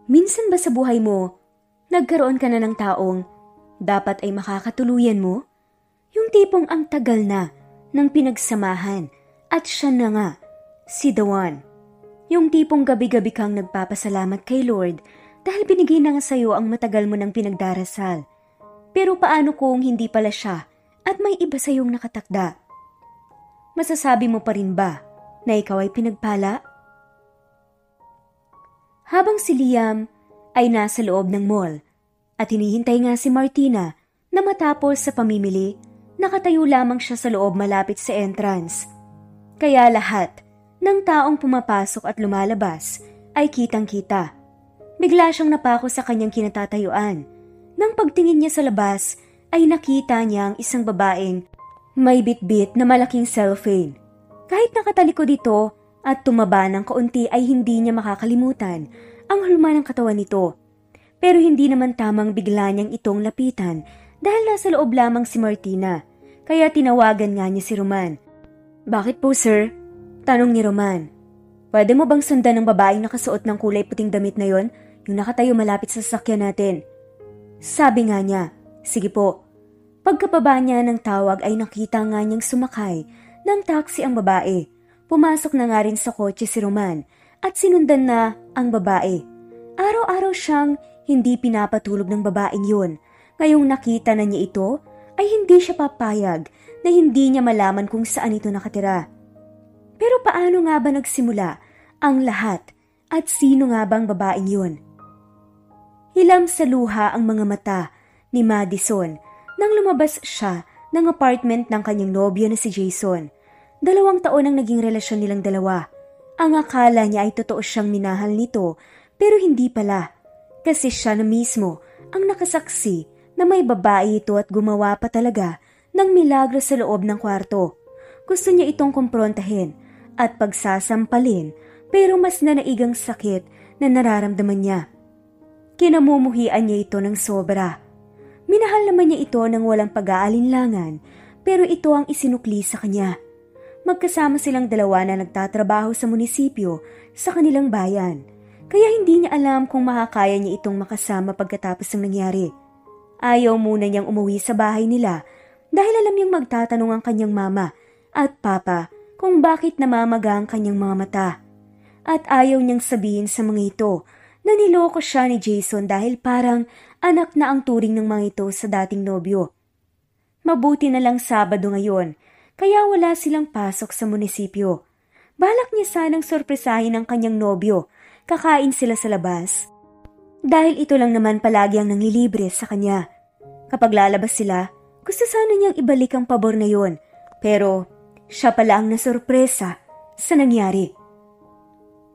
Minsan ba sa buhay mo, nagkaroon ka na ng taong dapat ay makakatuluyan mo? Yung tipong ang tagal na ng pinagsamahan at siya na nga, si the one. Yung tipong gabi-gabi kang nagpapasalamat kay Lord dahil binigay na nga sa'yo ang matagal mo ng pinagdarasal. Pero paano kung hindi pala siya at may iba sa'yong nakatakda? Masasabi mo pa rin ba na ikaw ay pinagpala? Habang si Liam ay nasa loob ng mall at hinihintay nga si Martina na matapos sa pamimili, nakatayo lamang siya sa loob malapit sa entrance. Kaya lahat ng taong pumapasok at lumalabas ay kitang-kita. Bigla siyang napako sa kanyang kinatatayuan. Nang pagtingin niya sa labas ay nakita niya ang isang babaeng may bitbit na malaking cellphone. Kahit nakatalikod dito at tumaba ng kaunti ay hindi niya makakalimutan ang hulma ng katawan nito. Pero hindi naman tamang bigla niyang itong lapitan dahil nasa loob lamang si Martina. Kaya tinawagan nga niya si Roman. "Bakit po, sir?" tanong ni Roman. "Pwede mo bang sundan ng babaeng nakasuot ng kulay puting damit na yon, yung nakatayo malapit sa sasakyan natin?" Sabi nga niya, "Sige po." Pagkababa niya ng tawag ay nakita nga niyang sumakay ng taxi ang babae. Pumasok na nga rin sa kotse si Roman at sinundan na ang babae. Araw-araw siyang hindi pinapatulog ng babaeng yun. Ngayong nakita na niya ito, ay hindi siya papayag na hindi niya malaman kung saan ito nakatira. Pero paano nga ba nagsimula ang lahat at sino nga bang babaeng yun? Hilam sa luha ang mga mata ni Madison nang lumabas siya ng apartment ng kanyang nobyo na si Jason. 2 taon ang naging relasyon nilang dalawa. Ang akala niya ay totoo siyang minahal nito pero hindi pala. Kasi siya na mismo ang nakasaksi na may babae ito at gumawa pa talaga ng milagro sa loob ng kwarto. Gusto niya itong kumprontahin at pagsasampalin pero mas nanaigang sakit na nararamdaman niya. Kinamumuhian niya ito ng sobra. Minahal naman niya ito ng walang pag-aalinlangan pero ito ang isinukli sa kanya. Magkasama silang dalawa na nagtatrabaho sa munisipyo sa kanilang bayan. Kaya hindi niya alam kung makakaya niya itong makasama pagkatapos ng nangyari. Ayaw muna niyang umuwi sa bahay nila dahil alam niyang magtatanong ang kanyang mama at papa kung bakit namamaga ang kanyang mga mata. At ayaw niyang sabihin sa mga ito na niloko siya ni Jason dahil parang anak na ang turing ng mga ito sa dating nobyo. Mabuti na lang Sabado ngayon, kaya wala silang pasok sa munisipyo. Balak niya sanang sorpresahin ang kanyang nobyo, kakain sila sa labas. Dahil ito lang naman palagi ang nanglilibre sa kanya. Kapag lalabas sila, gusto sana niyang ibalik ang pabor na yon, pero siya pala ang nasorpresa sa nangyari.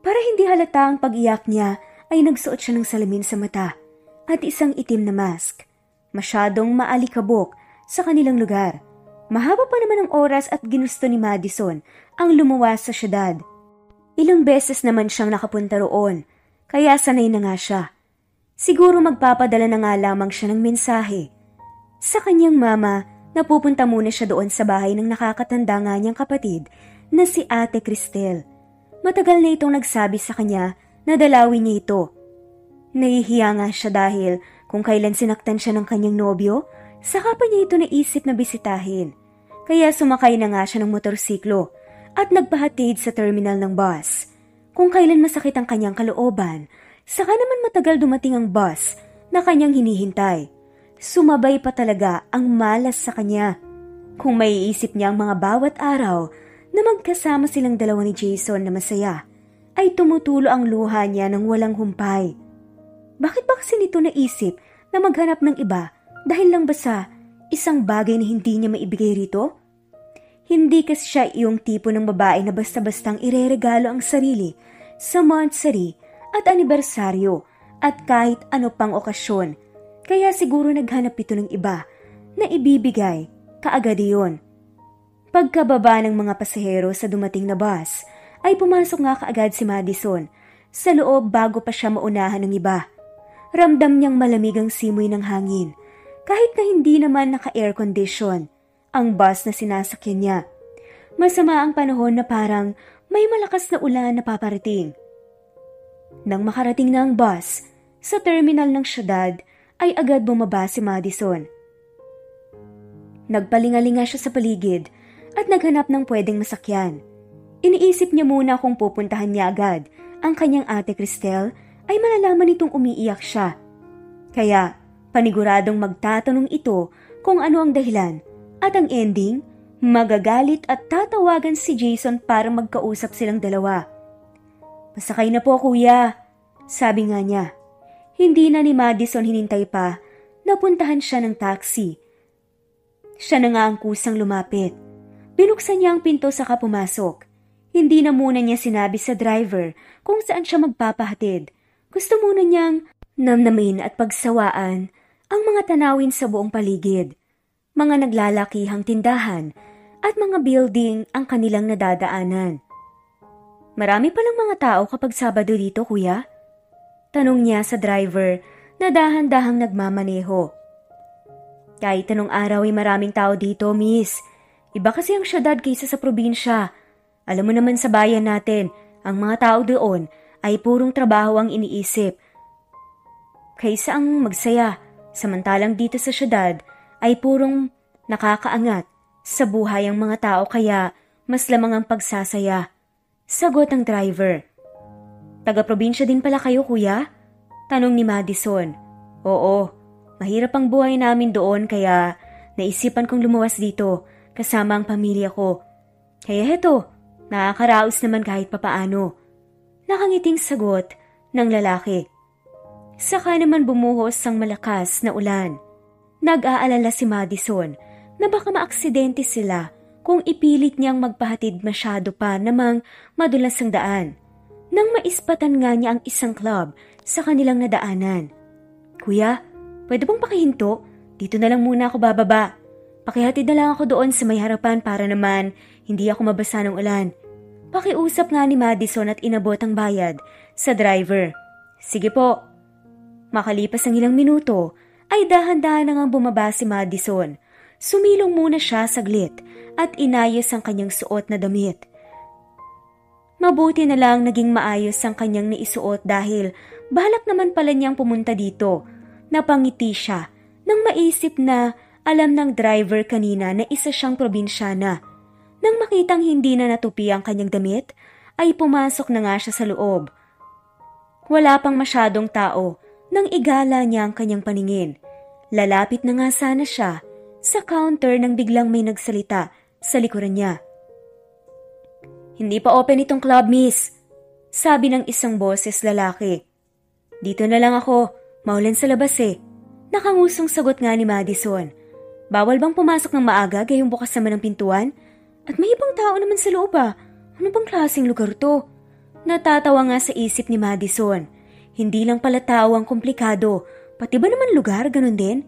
Para hindi halata ang pag-iyak niya, ay nagsuot siya ng salamin sa mata at isang itim na mask. Masyadong maalikabok sa kanilang lugar. Mahaba pa naman ang oras at ginusto ni Madison ang lumuwas sa syudad. Ilang beses naman siyang nakapunta roon, kaya sanay na nga siya. Siguro magpapadala na nga lamang siya ng mensahe sa kanyang mama na pupunta muna siya doon sa bahay ng nakakatanda nga niyang kapatid na si Ate Cristel. Matagal na itong nagsabi sa kanya na dalawin niya ito. Nahihiya nga siya dahil kung kailan sinaktan siya ng kanyang nobyo, saka pa niya ito naisip na bisitahin. Kaya sumakay na nga siya ng motorsiklo at nagpahatid sa terminal ng bus. Kung kailan masakit ang kanyang kalooban, saka naman matagal dumating ang bus na kanyang hinihintay. Sumabay pa talaga ang malas sa kanya. Kung maiisip niya ang mga bawat araw na magkasama silang dalawa ni Jason na masaya, ay tumutulo ang luha niya ng walang humpay. Bakit ba kasi nito naisip na maghanap ng iba dahil lang ba sa isang bagay na hindi niya maibigay rito? Hindi kasi siya iyong tipo ng babae na basta-bastang ireregalo ang sarili sa monthsary at anibersaryo at kahit ano pang okasyon. Kaya siguro naghanap ito ng iba na ibibigay kaagad iyon. Pagkababa ng mga pasahero sa dumating na bus, ay pumasok nga kaagad si Madison sa loob bago pa siya maunahan ng iba. Ramdam niyang malamig ang simoy ng hangin kahit na hindi naman naka-air condition ang bus na sinasakyan niya. Masama ang panahon na parang may malakas na ulan na paparating. Nang makarating na ang bus, Sa terminal ng syudad ay agad bumaba si Madison. Nagpalingalinga siya sa paligid at naghanap ng pwedeng masakyan. Iniisip niya muna kung pupuntahan niya agad ang kanyang ate Cristel ay malalaman nitong umiiyak siya. Kaya paniguradong magtatanong ito kung ano ang dahilan at ang ending, magagalit at tatawagan si Jason para magkausap silang dalawa. "Pasakay na po, kuya," sabi nga niya. Hindi na ni Madison hinintay pa, napuntahan siya ng taxi. Siya na nga ang kusang lumapit. Binuksan niya ang pinto saka pumasok. Hindi na muna niya sinabi sa driver kung saan siya magpapahatid. Gusto muna niyang namnamin at pagsawaan ang mga tanawin sa buong paligid. Mga naglalakihang tindahan at mga building ang kanilang nadadaanan. "Marami palang mga tao kapag Sabado dito, kuya?" Tanong niya sa driver na dahan-dahang nagmamaneho. "Kahit anong araw ay maraming tao dito, miss. Iba kasi ang syudad kaysa sa probinsya. Alam mo naman sa bayan natin, ang mga tao doon ay purong trabaho ang iniisip. Kaysa ang magsaya, samantalang dito sa syudad ay purong nakakaangat sa buhay ang mga tao kaya mas lamang ang pagsasaya." Sagot ng driver. "Taga-probinsya din pala kayo, kuya?" Tanong ni Madison. "Oo, mahirap ang buhay namin doon kaya naisipan kong lumuwas dito kasama ang pamilya ko. Kaya heto, nakakaraos naman kahit papaano." Nakangiting sagot ng lalaki. Saka naman bumuhos ang malakas na ulan. Nag-aalala si Madison na baka maaksidente sila kung ipilit niyang magpahatid masyado pa namang madulas ang daan. Nang maispatan nga niya ang isang club sa kanilang nadaanan. "Kuya, pwede bang pakihinto? Dito na lang muna ako bababa. Pakihatid na lang ako doon sa may harapan para naman hindi ako mabasa ng ulan." Pakiusap nga ni Madison at inabot ang bayad sa driver. "Sige po." Makalipas ang ilang minuto ay dahan-dahan na ngang bumaba si Madison. Sumilong muna siya saglit at inayos ang kanyang suot na damit. Mabuti na lang naging maayos ang kanyang naisuot dahil balak naman pala niyang pumunta dito. Napangiti siya nang maisip na alam ng driver kanina na isa siyang probinsyana. Nang makitang hindi na natupi ang kanyang damit, ay pumasok na nga siya sa loob. Wala pang masyadong tao nang igala niya ang kanyang paningin. Lalapit na nga sana siya sa counter nang biglang may nagsalita sa likuran niya. "Hindi pa open itong club, miss," sabi ng isang boses lalaki. "Dito na lang ako, maulan sa labas eh." Nakangusong sagot nga ni Madison. "Bawal bang pumasok ng maaga gayong bukas naman ang pintuan? At may ibang tao naman sa loob ah. Ano bang klaseng lugar to?" Natatawa nga sa isip ni Madison. Hindi lang pala tao ang komplikado, pati ba naman lugar ganun din?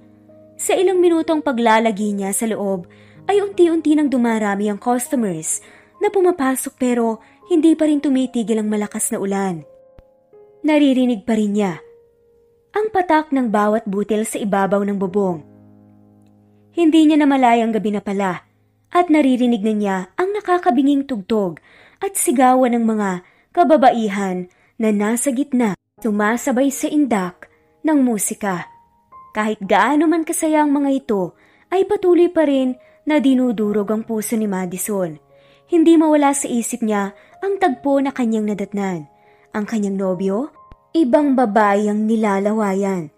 Sa ilang minutong paglalagi niya sa loob, ay unti-unti nang dumarami ang customers na pumapasok pero hindi pa rin tumitigil ang malakas na ulan. Naririnig pa rin niya ang patak ng bawat butil sa ibabaw ng bubong. Hindi niya namalayang gabi na pala at naririnig na niya ang nakakabinging tugtog at sigawan ng mga kababaihan na nasa gitna sumasabay sa indak ng musika. Kahit gaano man kasaya ang mga ito, ay patuloy pa rin na dinudurog ang puso ni Madison. Hindi mawala sa isip niya ang tagpo na kanyang nadatnan. Ang kanyang nobyo, ibang babae ang nilalawayan.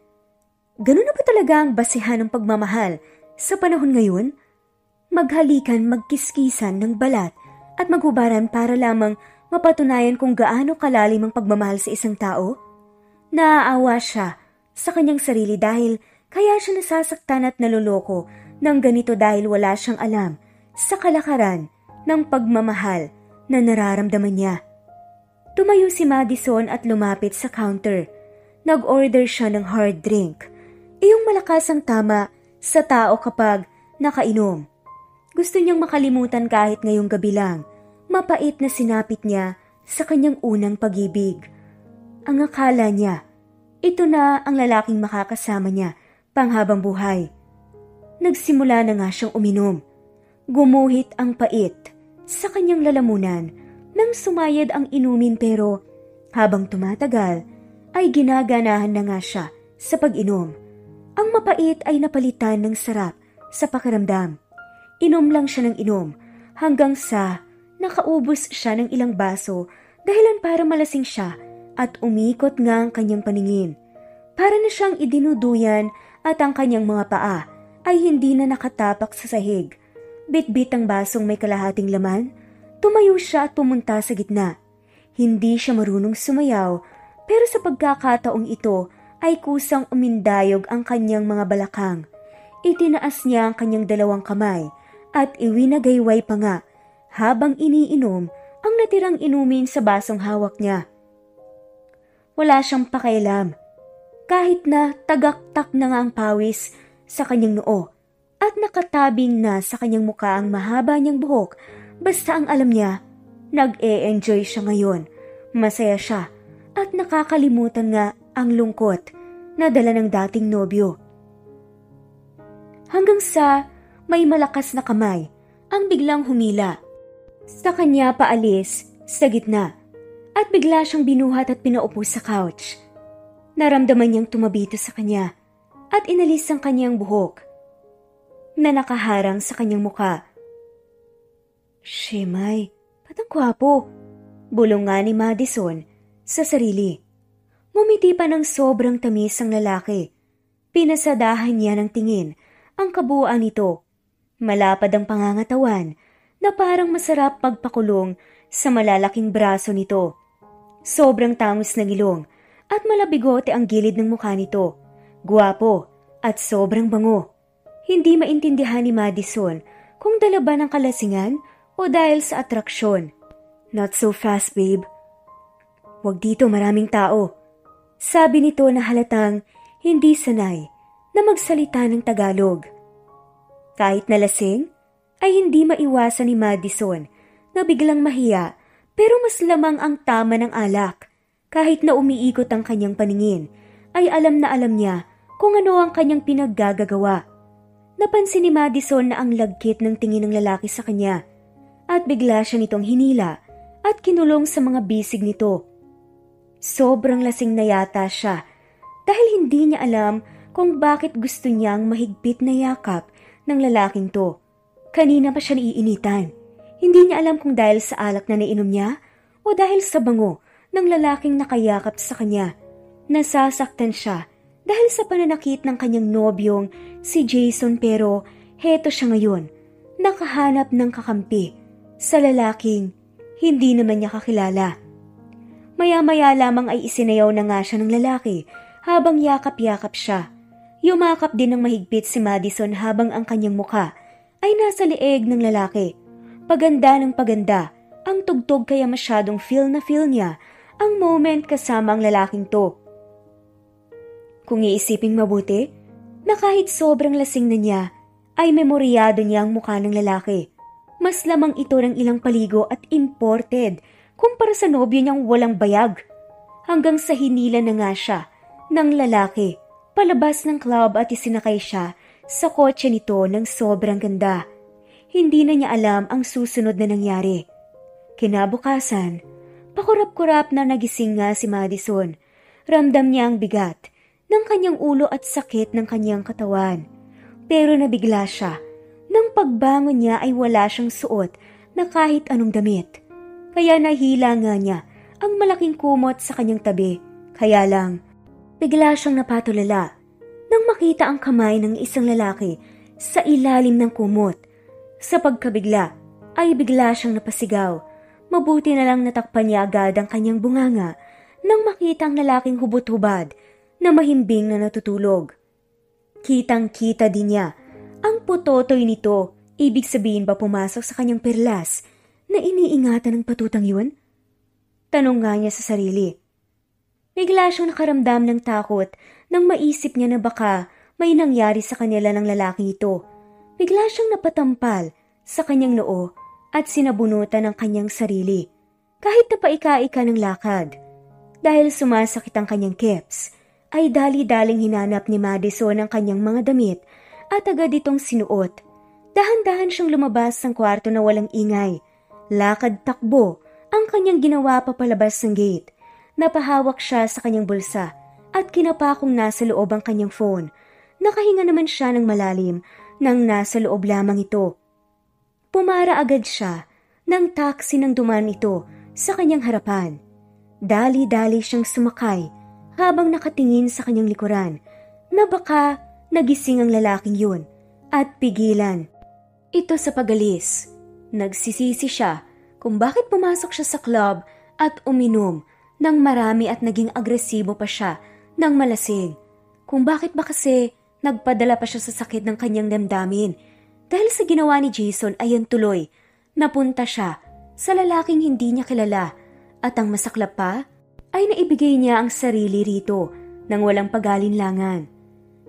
Ganun na ba talaga ang basihan ng pagmamahal sa panahon ngayon? Maghalikan, magkiskisan ng balat at maghubaran para lamang mapatunayan kung gaano kalalim ang pagmamahal sa isang tao? Naaawa siya sa kanyang sarili dahil kaya siya nasasaktan at naluloko ng ganito dahil wala siyang alam sa kalakaran ng pagmamahal na nararamdaman niya. Tumayo si Madison at lumapit sa counter. Nag-order siya ng hard drink. Iyong malakas ang tama sa tao kapag nakainom. Gusto niyang makalimutan kahit ngayong gabi lang. Mapait na sinapit niya sa kanyang unang pag-ibig. Ang akala niya, ito na ang lalaking makakasama niya panghabang buhay. Nagsimula na nga siyang uminom. Gumuhit ang pait sa kanyang lalamunan nang sumayad ang inumin pero habang tumatagal ay ginaganahan na nga siya sa pag-inom. Ang mapait ay napalitan ng sarap sa pakiramdam. Inom lang siya ng inom hanggang sa nakaubos siya ng ilang baso dahilan para malasing siya at umikot nga ang kanyang paningin. Para na siyang idinuduyan at ang kanyang mga paa ay hindi na nakatapak sa sahig. Bitbit ang basong may kalahating laman, tumayo siya at pumunta sa gitna. Hindi siya marunong sumayaw pero sa pagkakataong ito ay kusang umindayog ang kanyang mga balakang. Itinaas niya ang kanyang dalawang kamay at iwinagayway pa nga habang iniinom ang natirang inumin sa basong hawak niya. Wala siyang pakialam kahit na tagaktak na nga ang pawis sa kanyang noo at nakatabing na sa kanyang mukha ang mahaba niyang buhok. Basta ang alam niya, nag-e-enjoy siya ngayon. Masaya siya at nakakalimutan nga ang lungkot na dala ng dating nobyo. Hanggang sa may malakas na kamay ang biglang humila sa kanya paalis sa gitna at bigla siyang binuhat at pinaupo sa couch. Naramdaman niyang tumabito sa kanya at inalis ang kanyang buhok na nakaharang sa kanyang muka. "Shemay, ba't ang gwapo?" bulong nga ni Madison sa sarili. Ngumiti pa ng sobrang tamis ang lalaki. Pinasadahan niya ng tingin ang kabuuan nito. Malapad ang pangangatawan na parang masarap pagpakulong sa malalaking braso nito. Sobrang tangos ng ilong at malabigote ang gilid ng mukha nito. Gwapo at sobrang bango. Hindi maintindihan ni Madison kung dala ba ng kalasingan o dahil sa atraksyon. "Not so fast, babe. Wag dito, maraming tao." Sabi nito na halatang hindi sanay na magsalita ng Tagalog. Kahit nalasing, ay hindi maiwasan ni Madison na biglang mahiya pero mas lamang ang tama ng alak. Kahit na umiikot ang kanyang paningin, ay alam na alam niya kung ano ang kanyang pinaggagawa. Napansin ni Madison na ang lagkit ng tingin ng lalaki sa kanya at bigla siya nitong hinila at kinulong sa mga bisig nito. Sobrang lasing na yata siya dahil hindi niya alam kung bakit gusto niyang mahigpit na yakap ng lalaking to. Kanina pa siya naiinitan. Hindi niya alam kung dahil sa alak na nainom niya o dahil sa bango ng lalaking nakayakap sa kanya. Nasasaktan siya dahil sa pananakit ng kanyang nobyong si Jason pero heto siya ngayon, nakahanap ng kakampi sa lalaking hindi naman niya kakilala. Maya-maya lamang ay isinayaw na nga siya ng lalaki habang yakap-yakap siya. Yumakap din ng mahigpit si Madison habang ang kanyang muka ay nasa leeg ng lalaki. Paganda ng paganda, ang tugtog kaya masyadong feel na feel niya ang moment kasama ang lalaking to. Kung iisiping mabuti, na kahit sobrang lasing na niya, ay memoryado niya ang mukha ng lalaki. Mas lamang ito ng ilang paligo at imported kumpara sa nobyo niyang walang bayag. Hanggang sa hinila na nga siya ng lalaki palabas ng club at isinakay siya sa kotse nito ng sobrang ganda. Hindi na niya alam ang susunod na nangyari. Kinabukasan, pakurap-kurap na nagising nga si Madison. Ramdam niya ang bigat ng kanyang ulo at sakit ng kanyang katawan. Pero nabigla siya. Nang pagbangon niya ay wala siyang suot na kahit anong damit. Kaya nahila nga niya ang malaking kumot sa kanyang tabi. Kaya lang, bigla siyang napatulala nang makita ang kamay ng isang lalaki sa ilalim ng kumot. Sa pagkabigla, ay bigla siyang napasigaw. Mabuti na lang natakpan niya agad ang kanyang bunganga nang makita ang lalaking hubot-hubad na mahimbing na natutulog. Kitang-kita din niya ang putotoy nito. Ibig sabihin ba pumasok sa kanyang perlas na iniingatan ng patutang yun? Tanong nga niya sa sarili. Bigla siyang nakaramdam ng takot nang maisip niya na baka may nangyari sa kanila ng lalaking ito. Bigla siyang napatampal sa kanyang noo at sinabunutan ng kanyang sarili. Kahit na paika-ika ng lakad. Dahil sumasakit ang kanyang keps, ay dali-daling hinanap ni Madison ang kanyang mga damit at agad itong sinuot. Dahan-dahan siyang lumabas ng kwarto na walang ingay. Lakad takbo ang kanyang ginawa papalabas ng gate. Napahawak siya sa kanyang bulsa at kinapa kung nasa loob ang kanyang phone. Nakahinga naman siya ng malalim nang nasa loob lamang ito. Pumara agad siya nang taxi nang dumaan ito sa kanyang harapan. Dali-dali siyang sumakay habang nakatingin sa kanyang likuran na baka nagising ang lalaking yun at pigilan ito sa pagalis. Nagsisisi siya kung bakit pumasok siya sa club at uminom ng marami at naging agresibo pa siya ng malasing. Kung bakit ba kasi nagpadala pa siya sa sakit ng kanyang damdamin. Dahil sa ginawa ni Jason ayan tuloy, napunta siya sa lalaking hindi niya kilala at ang masaklap pa ay naibigay niya ang sarili rito nang walang pag-alinlangan.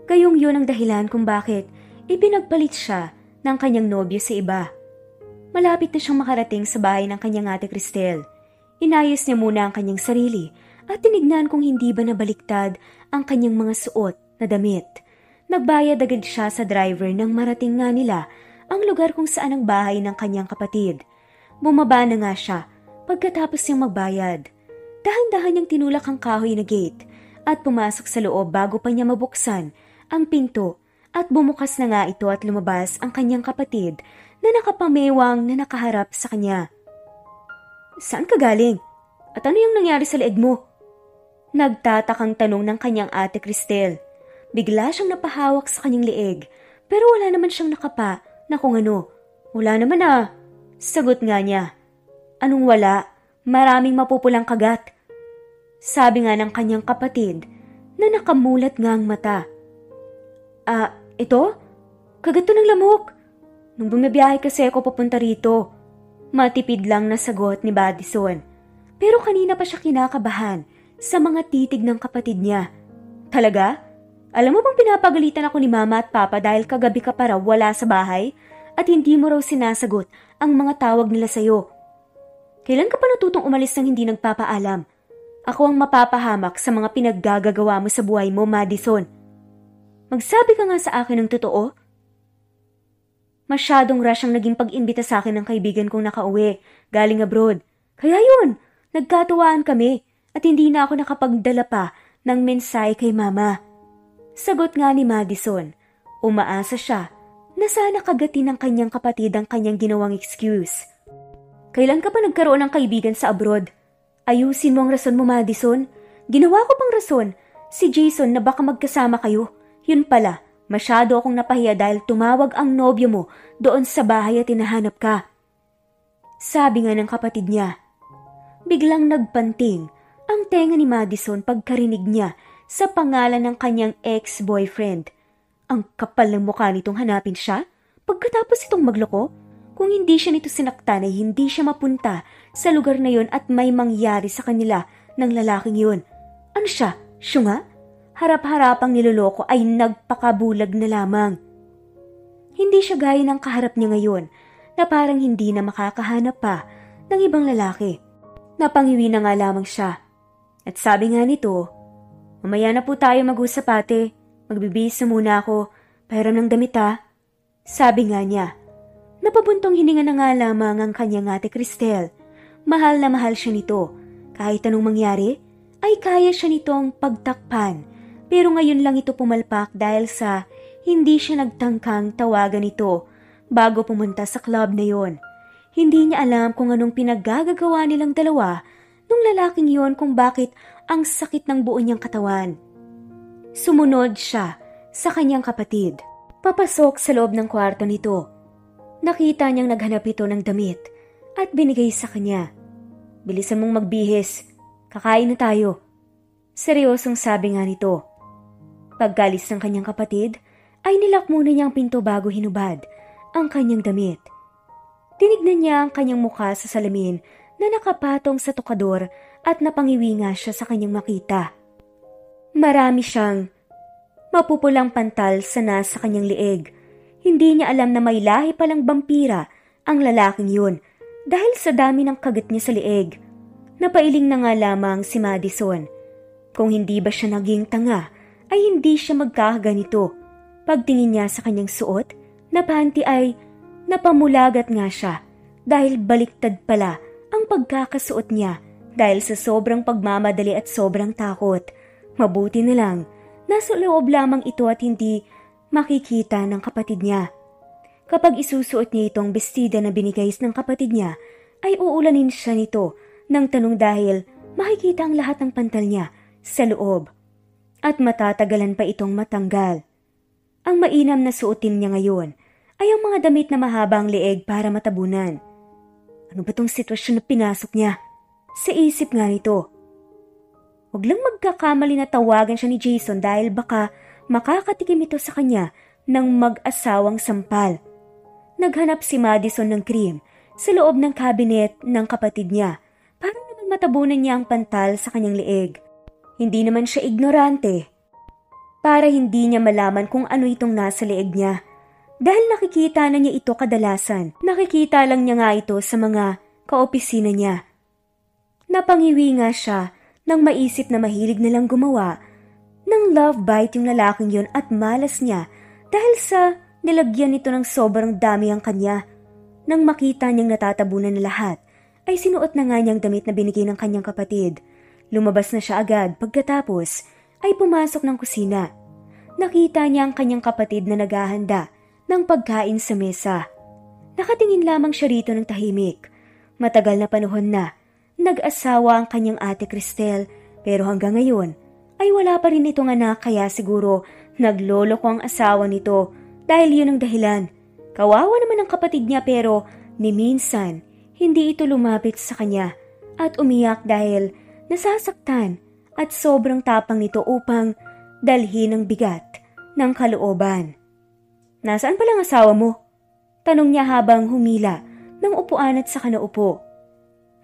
Gayong yun ang dahilan kung bakit ipinagpalit siya ng kanyang nobyo sa iba. Malapit na siyang makarating sa bahay ng kanyang ate Cristel. Inayos niya muna ang kanyang sarili at tinignan kung hindi ba nabaliktad ang kanyang mga suot na damit. Nagbayad agad siya sa driver nang marating nga nila ang lugar kung saan ang bahay ng kanyang kapatid. Bumaba na nga siya pagkatapos niyang magbayad. Dahan-dahan niyang tinulak ang kahoy na gate at pumasok sa loob bago pa niya mabuksan ang pinto at bumukas na nga ito at lumabas ang kanyang kapatid na nakapamewang na nakaharap sa kanya. "Saan ka galing? At ano yung nangyari sa leeg mo?" Nagtatakang tanong ng kanyang ate Cristel. Bigla siyang napahawak sa kanyang leeg pero wala naman siyang nakapa na kung ano. "Wala naman ah." Sagot nga niya. "Anong wala? Maraming mapupulang kagat." Sabi nga ng kanyang kapatid na nakamulat nga ang mata. Ito? Kagat to ng lamok. Nung bumibiyahe kasi ako papunta rito." Matipid lang na sagot ni Madison. Pero kanina pa siya kinakabahan sa mga titig ng kapatid niya. "Talaga? Alam mo bang pinapagalitan ako ni Mama at Papa dahil kagabi ka pa raw wala sa bahay at hindi mo raw sinasagot ang mga tawag nila sa'yo? Kailan ka pa natutong umalis nang hindi nagpapaalam? Ako ang mapapahamak sa mga pinaggagagawa mo sa buhay mo, Madison. Magsabi ka nga sa akin ng totoo." Masyadong rush ang naging pag-imbita sa akin ng kaibigan kong nakauwi, galing abroad. Kaya yun, nagkatuwaan kami at hindi na ako nakapagdala pa ng mensahe kay Mama. Sagot nga ni Madison. Umaasa siya na sana kagatin ng kanyang kapatid ang kanyang ginawang excuse. "Kailan ka pa nagkaroon ng kaibigan sa abroad? Ayusin mo ang rason mo, Madison. Ginawa ko pang rason, si Jason na baka magkasama kayo. Yun pala, masyado akong napahiya dahil tumawag ang nobyo mo doon sa bahay at hinahanap ka." Sabi nga ng kapatid niya. Biglang nagpanting ang tenga ni Madison pagkarinig niya sa pangalan ng kanyang ex-boyfriend. Ang kapal ng mukha nitong hanapin siya pagkatapos itong magloko. Kung hindi siya nito sinaktan ay hindi siya mapunta sa lugar na yon at may mangyari sa kanila ng lalaking yun. Ano siya? Syunga? Harap-harapang niloloko ay nagpakabulag na lamang. Hindi siya gaya ng kaharap niya ngayon na parang hindi na makakahanap pa ng ibang lalaki. Napangiwi na nga lamang siya. At sabi nga nito, "Mamaya na po tayo mag-usap ate. Magbibihis na muna ako. Pahiram ng damit ha." Sabi nga niya. Napabuntong hininga na nga lamang ang kanyang ate Cristel. Mahal na mahal siya nito. Kahit anong mangyari, ay kaya siya nitong pagtakpan. Pero ngayon lang ito pumalpak dahil sa hindi siya nagtangkang tawagan ito bago pumunta sa club na yon. Hindi niya alam kung anong pinaggagawa nilang dalawa nung lalaking yon kung bakit ang sakit ng buo niyang katawan. Sumunod siya sa kanyang kapatid. Papasok sa loob ng kwarto nito. Nakita niyang naghanap ito ng damit at binigay sa kanya. "Bilisan mong magbihis. Kakain na tayo." Seryosong sabi nga nito. Pagkalis ng kanyang kapatid, ay nilak muna niya ang pinto bago hinubad ang kanyang damit. Tinignan niya ang kanyang mukha sa salamin na nakapatong sa tokador at napangiwi nga siya sa kanyang makita. Marami siyang mapupulang pantal sa nasa kanyang lieg. Hindi niya alam na may lahi palang vampira ang lalaking yun dahil sa dami ng kagat niya sa lieg. Napailing na nga lamang si Madison. Kung hindi ba siya naging tanga, ay hindi siya magkakaganito. Pagtingin niya sa kanyang suot na panty ay napamulagat nga siya dahil baliktad pala ang pagkakasuot niya Dahil sa sobrang pagmamadali at sobrang takot, mabuti na lang, nasa loob lamang ito at hindi makikita ng kapatid niya. Kapag isusuot niya itong bestida na binigay ng kapatid niya, ay uulanin siya nito ng tanong dahil makikita ang lahat ng pantal niya sa loob. At matatagalan pa itong matanggal. Ang mainam na suotin niya ngayon ay ang mga damit na mahabang leeg para matabunan. Ano ba tong sitwasyon na pinasok niya? Sa isip nga nito. Huwag lang magkakamali na tawagan siya ni Jason dahil baka makakatikim ito sa kanya ng mag-asawang sampal. Naghanap si Madison ng cream sa loob ng cabinet ng kapatid niya para naman matabunan niya ang pantal sa kanyang leeg. Hindi naman siya ignorante. Para hindi niya malaman kung ano itong nasa leeg niya. Dahil nakikita na niya ito kadalasan. Nakikita lang niya nga ito sa mga kaopisina niya. Napangiwi nga siya nang maisip na mahilig nalang gumawa ng love bite yung lalaking yun at malas niya dahil sa nilagyan nito ng sobrang dami ang kanya. Nang makita niyang natatabunan na lahat, ay sinuot na nga niyang damit na binigay ng kanyang kapatid. Lumabas na siya agad pagkatapos ay pumasok ng kusina. Nakita niya ang kanyang kapatid na naghahanda ng pagkain sa mesa. Nakatingin lamang siya rito ng tahimik. Matagal na panahon na nag-asawa ang kanyang ate Cristel pero hanggang ngayon ay wala pa rin itong anak kaya siguro naglolo ko ang asawa nito dahil yun ang dahilan. Kawawa naman ang kapatid niya pero ni minsan hindi ito lumapit sa kanya at umiyak dahil nasasaktan at sobrang tapang nito upang dalhin ang bigat ng kalooban. Nasaan palang asawa mo? Tanong niya habang humila ng upuan at saka naupo.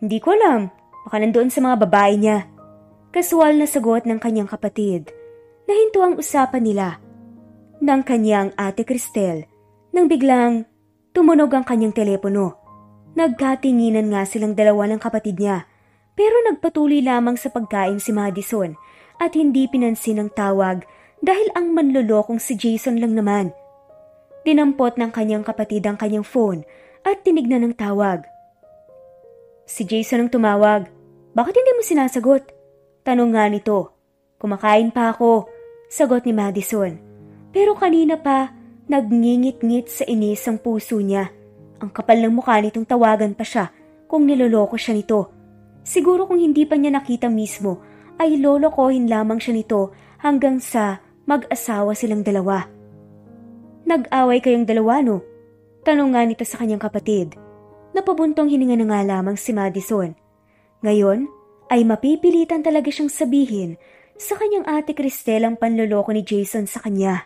Hindi ko alam, baka nandoon sa mga babae niya. Kasual na sagot ng kanyang kapatid. Nahinto ang usapan nila ng kanyang ate Cristel nang biglang tumunog ang kanyang telepono. Nagkatinginan nga silang dalawa ng kapatid niya pero nagpatuloy lamang sa pagkain si Madison at hindi pinansin ang tawag dahil ang manlolokong si Jason lang naman. Dinampot ng kanyang kapatid ang kanyang phone at tinignan ng tawag. Si Jason ang tumawag. Bakit hindi mo sinasagot? Tanong nga nito. Kumakain pa ako, sagot ni Madison. Pero kanina pa, nagngingit-ngit sa inis ang puso niya. Ang kapal ng mukha nitong tawagan pa siya kung niloloko siya nito. Siguro kung hindi pa niya nakita mismo, ay lolokohin lamang siya nito hanggang sa mag-asawa silang dalawa. Nag-away kayong dalawa, no? Tanong nga nito sa kanyang kapatid. Napabuntong hininga na nga lamang si Madison. Ngayon, ay mapipilitan talaga siyang sabihin sa kanyang ate Cristel ang panloloko ni Jason sa kanya.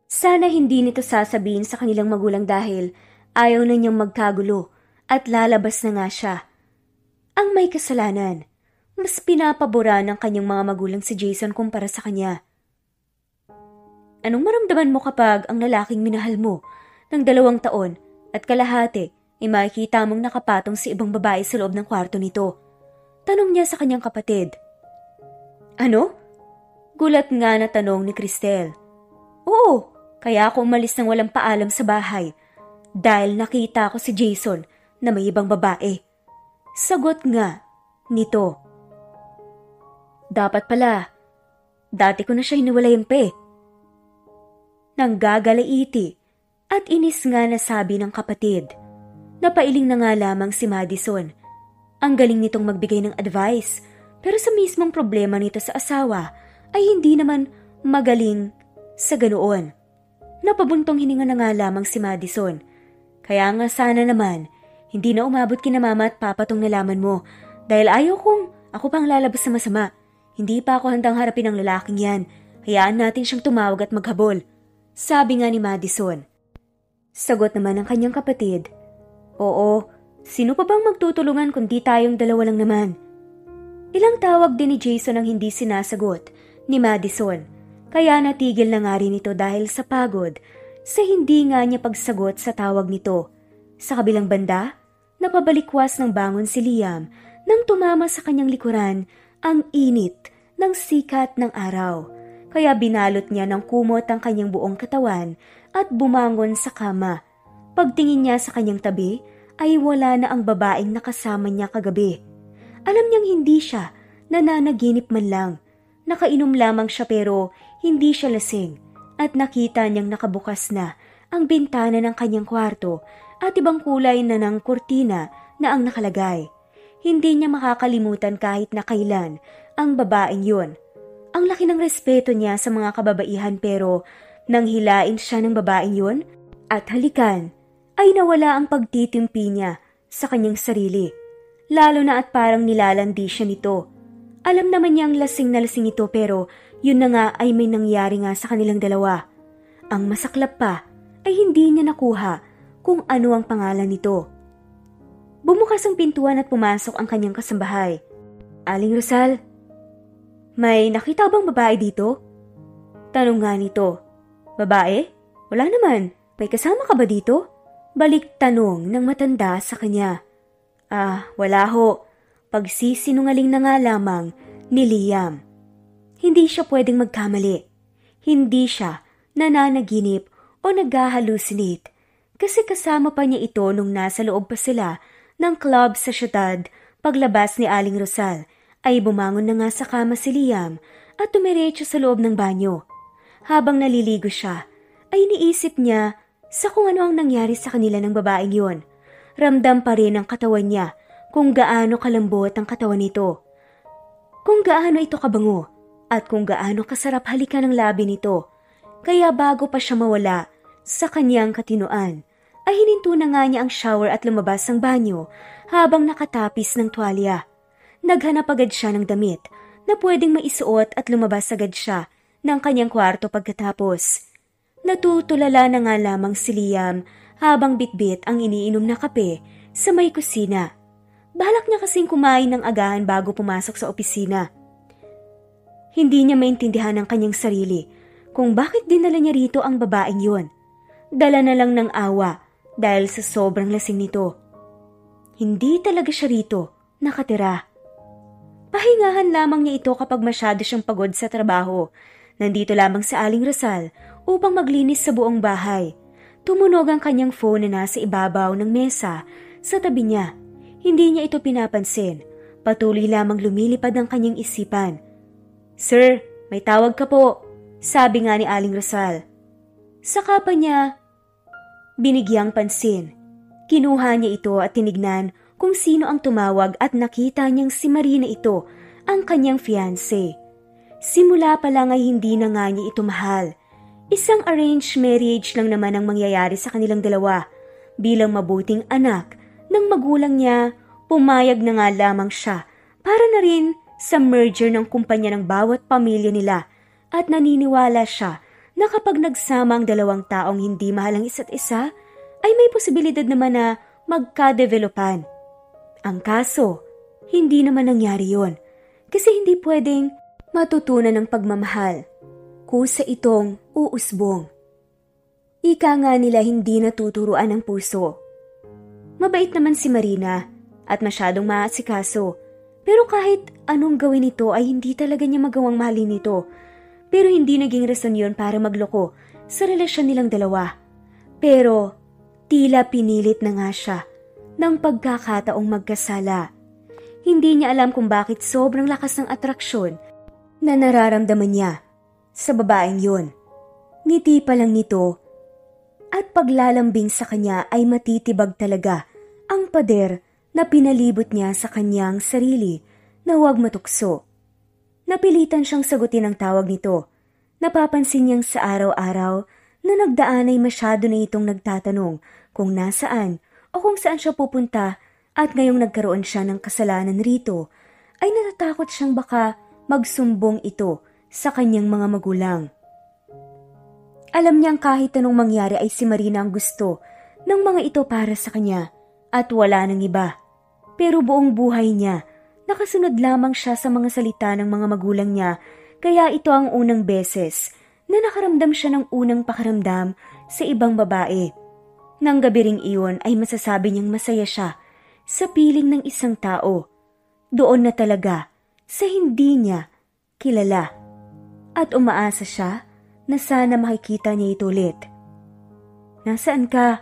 Sana hindi nito sasabihin sa kanilang magulang dahil ayaw na niyang magkagulo at lalabas na nga siya. Ang may kasalanan, mas pinapabura ng kanyang mga magulang si Jason kumpara sa kanya. Anong maramdaman mo kapag ang lalaking minahal mo ng 2 taon at kalahati ay makikita mong nakapatong si ibang babae sa loob ng kwarto nito? Tanong niya sa kanyang kapatid. Ano? Gulat nga na tanong ni Cristel. Oo, kaya ako umalis ng walang paalam sa bahay dahil nakita ko si Jason na may ibang babae. Sagot nga nito. Dapat pala, dati ko na siya hiniwalayan pa eh. Nanggagalaiti at inis nga na sabi ng kapatid. Napailing na nga lamang si Madison. Ang galing nitong magbigay ng advice pero sa mismong problema nito sa asawa ay hindi naman magaling sa ganoon. Napabuntong hininga na nga lamang si Madison. Kaya nga sana naman hindi na umabot kina mama at papa tong nalaman mo dahil ayaw kong ako pang lalabas sa masama. Hindi pa ako handang harapin ang lalaking yan. Hayaan natin siyang tumawag at maghabol. Sabi nga ni Madison. Sagot naman ng kanyang kapatid. Oo, sino pa bang magtutulungan kundi tayong dalawa lang naman? Ilang tawag din ni Jason ang hindi sinasagot ni Madison. Kaya natigil na nga rin ito dahil sa pagod sa hindi nga niya pagsagot sa tawag nito. Sa kabilang banda, napabalikwas ng bangon si Liam nang tumama sa kanyang likuran ang init ng sikat ng araw. Kaya binalot niya ng kumot ang kanyang buong katawan at bumangon sa kama. Pagtingin niya sa kanyang tabi ay wala na ang babaeng nakasama niya kagabi. Alam niyang hindi siya nananaginip man lang. Nakainom lamang siya pero hindi siya lasing at nakita niyang nakabukas na ang bintana ng kanyang kwarto at ibang kulay na ng kurtina na ang nakalagay. Hindi niya makakalimutan kahit na kailan ang babaeng yun. Ang laki ng respeto niya sa mga kababaihan pero nang hilain siya ng babaeng yun at halikan, ay nawala ang pagtitimpi niya sa kanyang sarili. Lalo na at parang nilalandi siya nito. Alam naman niyang lasing na lasing ito pero yun na nga ay may nangyari nga sa kanilang dalawa. Ang masaklap pa ay hindi niya nakuha kung ano ang pangalan nito. Bumukas ang pintuan at pumasok ang kanyang kasambahay. Aling Rosal, may nakita bang babae dito? Tanong nga nito. Babae? Wala naman. May kasama ka ba dito? Balik tanong ng matanda sa kanya. Wala ho. Pagsisinungaling na nga lamang ni Liam. Hindi siya pwedeng magkamali. Hindi siya nananaginip o nag-hallucinate kasi kasama pa niya ito nung nasa loob pa sila ng club sa syudad. Paglabas ni Aling Rosal ay bumangon na nga sa kama si Liam at tumiretso sa loob ng banyo. Habang naliligo siya, ay iniisip niya sa kung ano ang nangyari sa kanila ng babaeng yon. Ramdam pa rin ang katawan niya kung gaano kalambot ang katawan nito. Kung gaano ito kabango at kung gaano kasarap halikan ng labi nito. Kaya bago pa siya mawala sa kanyang katinuan, ay hininto na nga niya ang shower at lumabas ng banyo habang nakatapis ng tuwalya. Naghanap agad siya ng damit na pwedeng maisuot at lumabas agad siya ng kanyang kwarto pagkatapos. Natutulala na nga lamang si Liam habang bitbit ang iniinom na kape sa may kusina. Balak niya kasing kumain ng agahan bago pumasok sa opisina. Hindi niya maintindihan ang kanyang sarili kung bakit dinala niya rito ang babaeng yun. Dala na lang ng awa dahil sa sobrang lasing nito. Hindi talaga siya rito nakatira. Pahingahan lamang niya ito kapag masyado siyang pagod sa trabaho. Nandito lamang sa Aling Rosal upang maglinis sa buong bahay. Tumunog ang kanyang phone na nasa ibabaw ng mesa sa tabi niya. Hindi niya ito pinapansin. Patuloy lamang lumilipad ang kanyang isipan. Sir, may tawag ka po, sabi nga ni Aling Rosal. Saka pa niya binigyang pansin. Kinuha niya ito at tinignan kung sino ang tumawag at nakita niyang si Marina ito, ang kanyang fiancé. Simula pa lang ay hindi na nga niya ito mahal. Isang arranged marriage lang naman ang mangyayari sa kanilang dalawa. Bilang mabuting anak ng magulang niya, pumayag na nga lamang siya para na rin sa merger ng kumpanya ng bawat pamilya nila at naniniwala siya na kapag nagsama ang dalawang taong hindi mahal ang isa't isa, ay may posibilidad naman na magka-developan. Ang kaso, hindi naman nangyari yon kasi hindi pwedeng matutunan ng pagmamahal. Kusa itong uusbong. Ika nga nila hindi natuturuan ng puso. Mabait naman si Marina at masyadong maasikaso. Pero kahit anong gawin nito ay hindi talaga niya magawang mahalin nito. Pero hindi naging rason yun para magloko sa relasyon nilang dalawa. Pero tila pinilit na nga siya ng pagkakataong magkasala. Hindi niya alam kung bakit sobrang lakas ng atraksyon na nararamdaman niya sa babaeng yun. Ngiti pa lang nito at paglalambing sa kanya ay matitibag talaga ang pader na pinalibot niya sa kanyang sarili na huwag matukso. Napilitan siyang sagutin ang tawag nito. Napapansin niyang sa araw-araw na nagdaan ay masyado na itong nagtatanong kung nasaan o kung saan siya pupunta at ngayong nagkaroon siya ng kasalanan rito ay natatakot siyang baka magsumbong ito sa kanyang mga magulang. Alam niyang kahit anong mangyari ay si Marina ang gusto ng mga ito para sa kanya at wala nang iba. Pero buong buhay niya, nakasunod lamang siya sa mga salita ng mga magulang niya kaya ito ang unang beses na nakaramdam siya ng unang pakaramdam sa ibang babae. Nang gabi ring iyon ay masasabi niyang masaya siya sa piling ng isang tao. Doon na talaga sa hindi niya kilala. At umaasa siya na sana makikita niya ito ulit. Nasaan ka?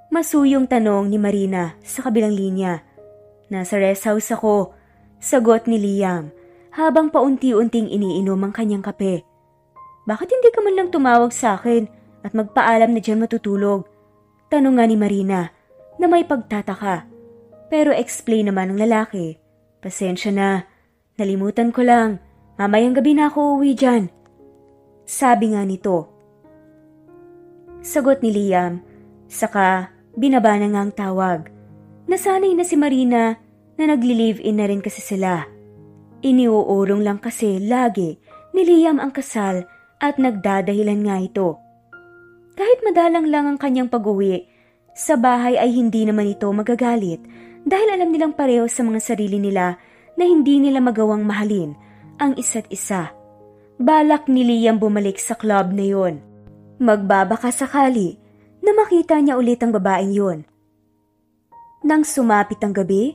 Masuyong tanong ni Marina sa kabilang linya. Nasa rest house ako. Sagot ni Liam habang paunti-unting iniinom ang kanyang kape. Bakit hindi ka man lang tumawag sa akin at magpaalam na dyan matutulog? Tanong nga ni Marina na may pagtataka. Pero explain naman ng lalaki. Pasensya na, nalimutan ko lang. Mamayang gabi na ako uuwi dyan. Sabi nga nito. Sagot ni Liam, saka binaba na nga ang tawag. Nasanay na si Marina na nagli-live-in na rin kasi sila. Iniuurong lang kasi lagi ni Liam ang kasal at nagdadahilan nga ito. Kahit madalang lang ang kanyang pag-uwi, sa bahay ay hindi naman ito magagalit dahil alam nilang pareho sa mga sarili nila na hindi nila magawang mahalin ang isa't isa. Balak ni Liam bumalik sa club na yon. Magbabaka sakali na makita niya ulit ang babaeng yon. Nang sumapit ang gabi,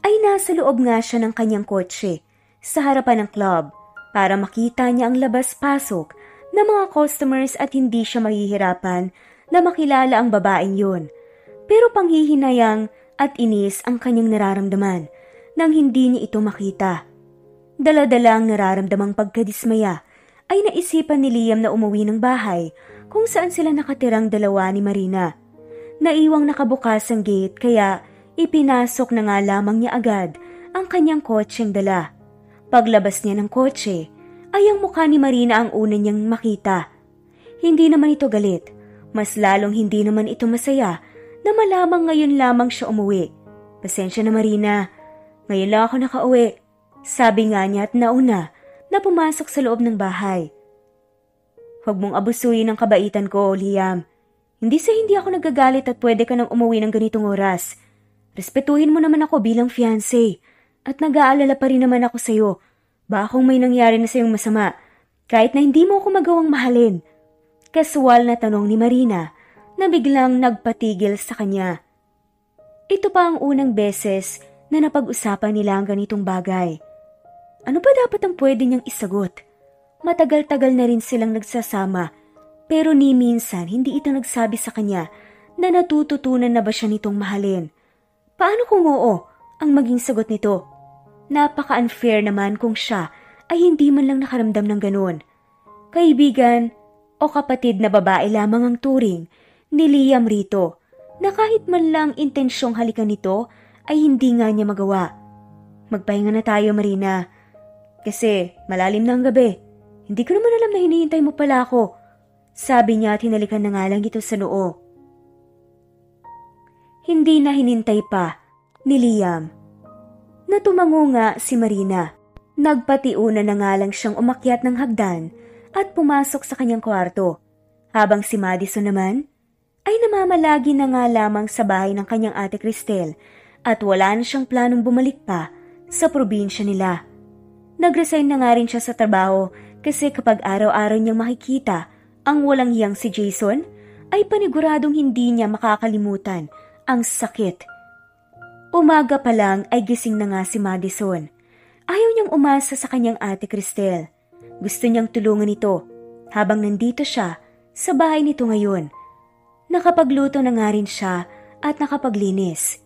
ay nasa loob nga siya ng kanyang kotse sa harapan ng club para makita niya ang labas-pasok ng mga customers at hindi siya mahihirapan na makilala ang babaeng yon. Pero panghihinayang at inis ang kanyang nararamdaman nang hindi niya ito makita. Dala-dala ang nararamdamang pagkadismaya ay naisipan ni Liam na umuwi ng bahay kung saan sila nakatirang dalawa ni Marina. Naiwang nakabukas ang gate kaya ipinasok na nga lamang niya agad ang kanyang kotseng dala. Paglabas niya ng kotse ay ang mukha ni Marina ang una niyang makita. Hindi naman ito galit, mas lalong hindi naman ito masaya na malamang ngayon lamang siya umuwi. Pasensya na Marina, ngayon lang ako nakauwi. Sabi nga niya at nauna na pumasok sa loob ng bahay. Huwag mong abusuin ang kabaitan ko, Liam. Hindi ako nagagalit at pwede ka nang umuwi ng ganitong oras. Respetuhin mo naman ako bilang fiancé at nag-aalala pa rin naman ako sa'yo. Baka kung may nangyari na sa'yong masama, kahit na hindi mo ako magawang mahalin. Kasual na tanong ni Marina na biglang nagpatigil sa kanya. Ito pa ang unang beses na napag-usapan nila ang ganitong bagay. Ano ba dapat ang pwede niyang isagot? Matagal-tagal na rin silang nagsasama, pero ni minsan hindi ito nagsabi sa kanya na natututunan na ba siya nitong mahalin. Paano kung oo ang maging sagot nito? Napaka-unfair naman kung siya ay hindi man lang nakaramdam ng ganun. Kaibigan o kapatid na babae lamang ang turing ni Liam rito na kahit man lang intensyong halikan nito ay hindi nga niya magawa. Magpahinga na tayo, Marina. Kasi malalim na ang gabi. Hindi ko naman alam na hinihintay mo pala ako. Sabi niya at hinalikan na nga lang ito sa noo. Hindi na hinintay pa ni Liam. Natumango nga si Marina. Nagpatiuna na nga lang siyang umakyat ng hagdan at pumasok sa kanyang kwarto. Habang si Madison naman ay namamalagi na nga lamang sa bahay ng kanyang ate Cristel at wala na siyang planong bumalik pa sa probinsya nila. Nag-resign na nga rin siya sa trabaho kasi kapag araw-araw niyang makikita ang walang hiyang si Jason, ay paniguradong hindi niya makakalimutan ang sakit. Umaga pa lang ay gising na nga si Madison. Ayaw niyang umasa sa kanyang ate Cristel. Gusto niyang tulungan ito habang nandito siya sa bahay nito ngayon. Nakapagluto na nga rin siya at nakapaglinis.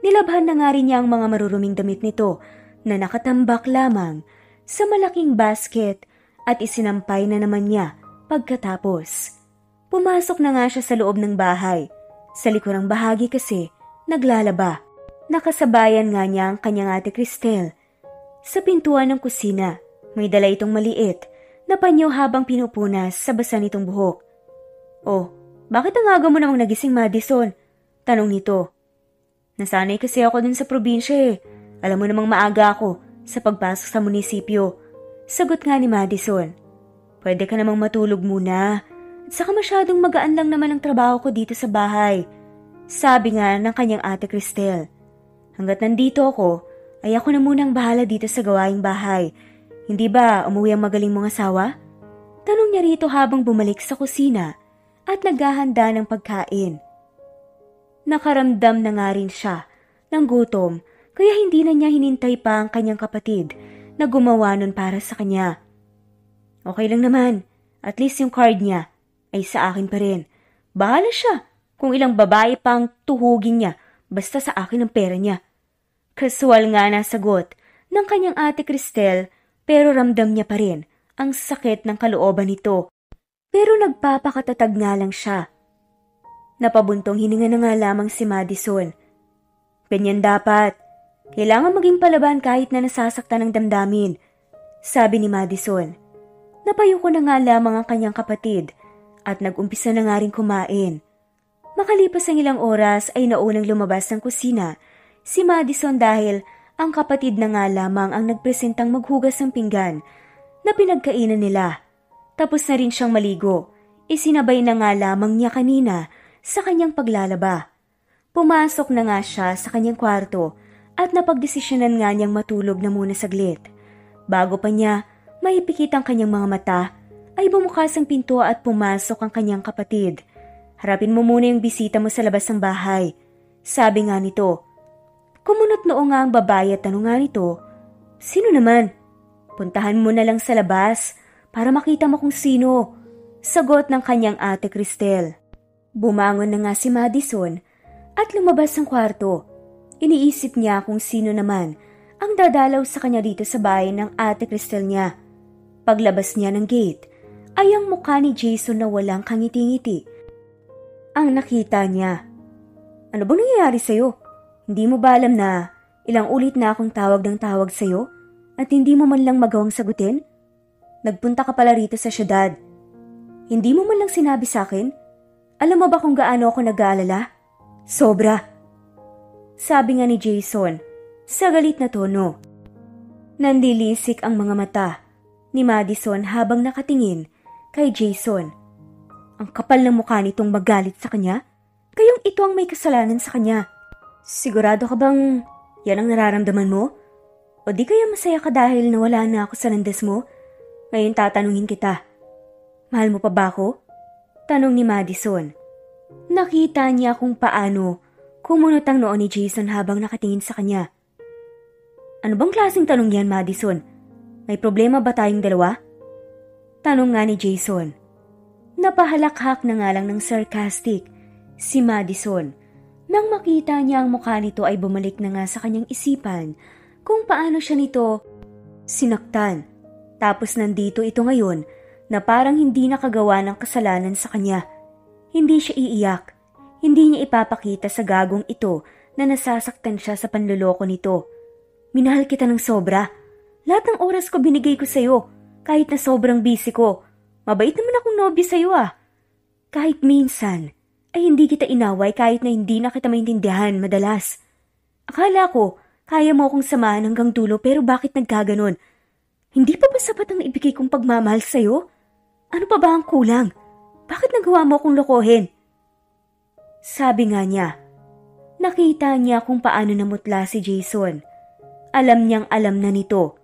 Nilabhan na nga rin niya ang mga maruruming damit nito na nakatambak lamang sa malaking basket at isinampay na naman niya pagkatapos. Pumasok na nga siya sa loob ng bahay. Sa likurang bahagi kasi, naglalaba. Nakasabayan nga niya ang kanyang ate Cristel. Sa pintuan ng kusina, may dala itong maliit na panyo habang pinupunas sa basa nitong buhok. Oh, bakit ang aga mo namang nagising, Madison? Tanong nito. Nasanay kasi ako dun sa probinsya eh. Alam mo namang maaga ako sa pagpasok sa munisipyo. Sagot nga ni Madison. Pwede ka namang matulog muna. At saka masyadong magaan lang naman ang trabaho ko dito sa bahay. Sabi nga ng kanyang ate Cristel. Hanggat nandito ako, ay ako na munang bahala dito sa gawaing bahay. Hindi ba umuwi ang magaling mong asawa? Tanong niya rito habang bumalik sa kusina at naghahanda ng pagkain. Nakaramdam na nga rin siya ng gutom kaya hindi na niya hinintay pa ang kanyang kapatid na gumawa nun para sa kanya. Okay lang naman, at least yung card niya ay sa akin pa rin. Bahala siya kung ilang babae pang tuhugin niya basta sa akin ang pera niya. Kasual nga na sagot ng kanyang ate Cristel, pero ramdam niya pa rin ang sakit ng kalooban nito. Pero nagpapakatatag nga lang siya. Napabuntong hininga na nga lamang si Madison. Ganyan dapat. Kailangan maging palaban kahit na nasasaktan ng damdamin, sabi ni Madison. Napayuko na nga lamang ang kanyang kapatid at nag-umpisa na nga rin kumain. Makalipas ang ilang oras ay naunang lumabas ng kusina si Madison dahil ang kapatid na nga lamang ang nagpresentang maghugas ng pinggan na pinagkainan nila. Tapos na rin siyang maligo. Isinabay na nga lamang niya kanina sa kanyang paglalaba. Pumasok na nga siya sa kanyang kwarto at napagdesisyonan nga niyang matulog na muna saglit. Bago pa niya maipikit ang kanyang mga mata, ay bumukas ang pinto at pumasok ang kanyang kapatid. Harapin mo muna yung bisita mo sa labas ng bahay, sabi nga nito. Kumunot noo nga ang babae at tanong nga nito, sino naman? Puntahan mo na lang sa labas para makita mo kung sino, sagot ng kanyang ate Cristel. Bumangon na nga si Madison at lumabas ng kwarto. Iniisip niya kung sino naman ang dadalaw sa kanya dito sa bahay ng ate Cristel niya. Paglabas niya ng gate, ay ang mukha ni Jason na walang kangiti-ngiti. Ang nakita niya. Ano bang nangyayari sa'yo? Hindi mo ba alam na ilang ulit na akong tawag ng tawag sa'yo at hindi mo man lang magawang sagutin? Nagpunta ka pala rito sa syudad. Hindi mo man lang sinabi sa akin? Alam mo ba kung gaano ako nag-aalala? Sobra. Sabi nga ni Jason, sa galit na tono. Nandilisik ang mga mata ni Madison habang nakatingin kay Jason. Ang kapal ng mukha nitong magalit sa kanya, kayong ito ang may kasalanan sa kanya. Sigurado ka bang yan ang nararamdaman mo? O di kaya masaya ka dahil nawala na ako sa landas mo? Ngayon tatanungin kita, mahal mo pa ba ako? Tanong ni Madison. Nakita niya kung paano kumunot ang noo ni Jason habang nakatingin sa kanya. Ano bang klaseng tanong yan, Madison? May problema ba tayong dalawa? Tanong nga ni Jason. Napahalakhak na nga lang ng sarcastic si Madison. Nang makita niya ang mukha nito ay bumalik na nga sa kanyang isipan kung paano siya nito sinaktan. Tapos nandito ito ngayon na parang hindi nakagawa ng kasalanan sa kanya. Hindi siya iiyak. Hindi niya ipapakita sa gagong ito na nasasaktan siya sa panloloko nito. Minahal kita ng sobra. Lahat ng oras ko binigay ko sa'yo, kahit na sobrang busy ko. Mabait naman akong nobyo sa'yo ah. Kahit minsan, ay hindi kita inaway kahit na hindi na kita maintindihan madalas. Akala ko, kaya mo akong samahan hanggang dulo pero bakit nagkaganon? Hindi pa ba sapat ang ibigay kong pagmamahal sa'yo? Ano pa ba ang kulang? Bakit nagawa mo akong lokohin? Sabi nga niya. Nakita niya kung paano namutla si Jason. Alam niyang alam na nito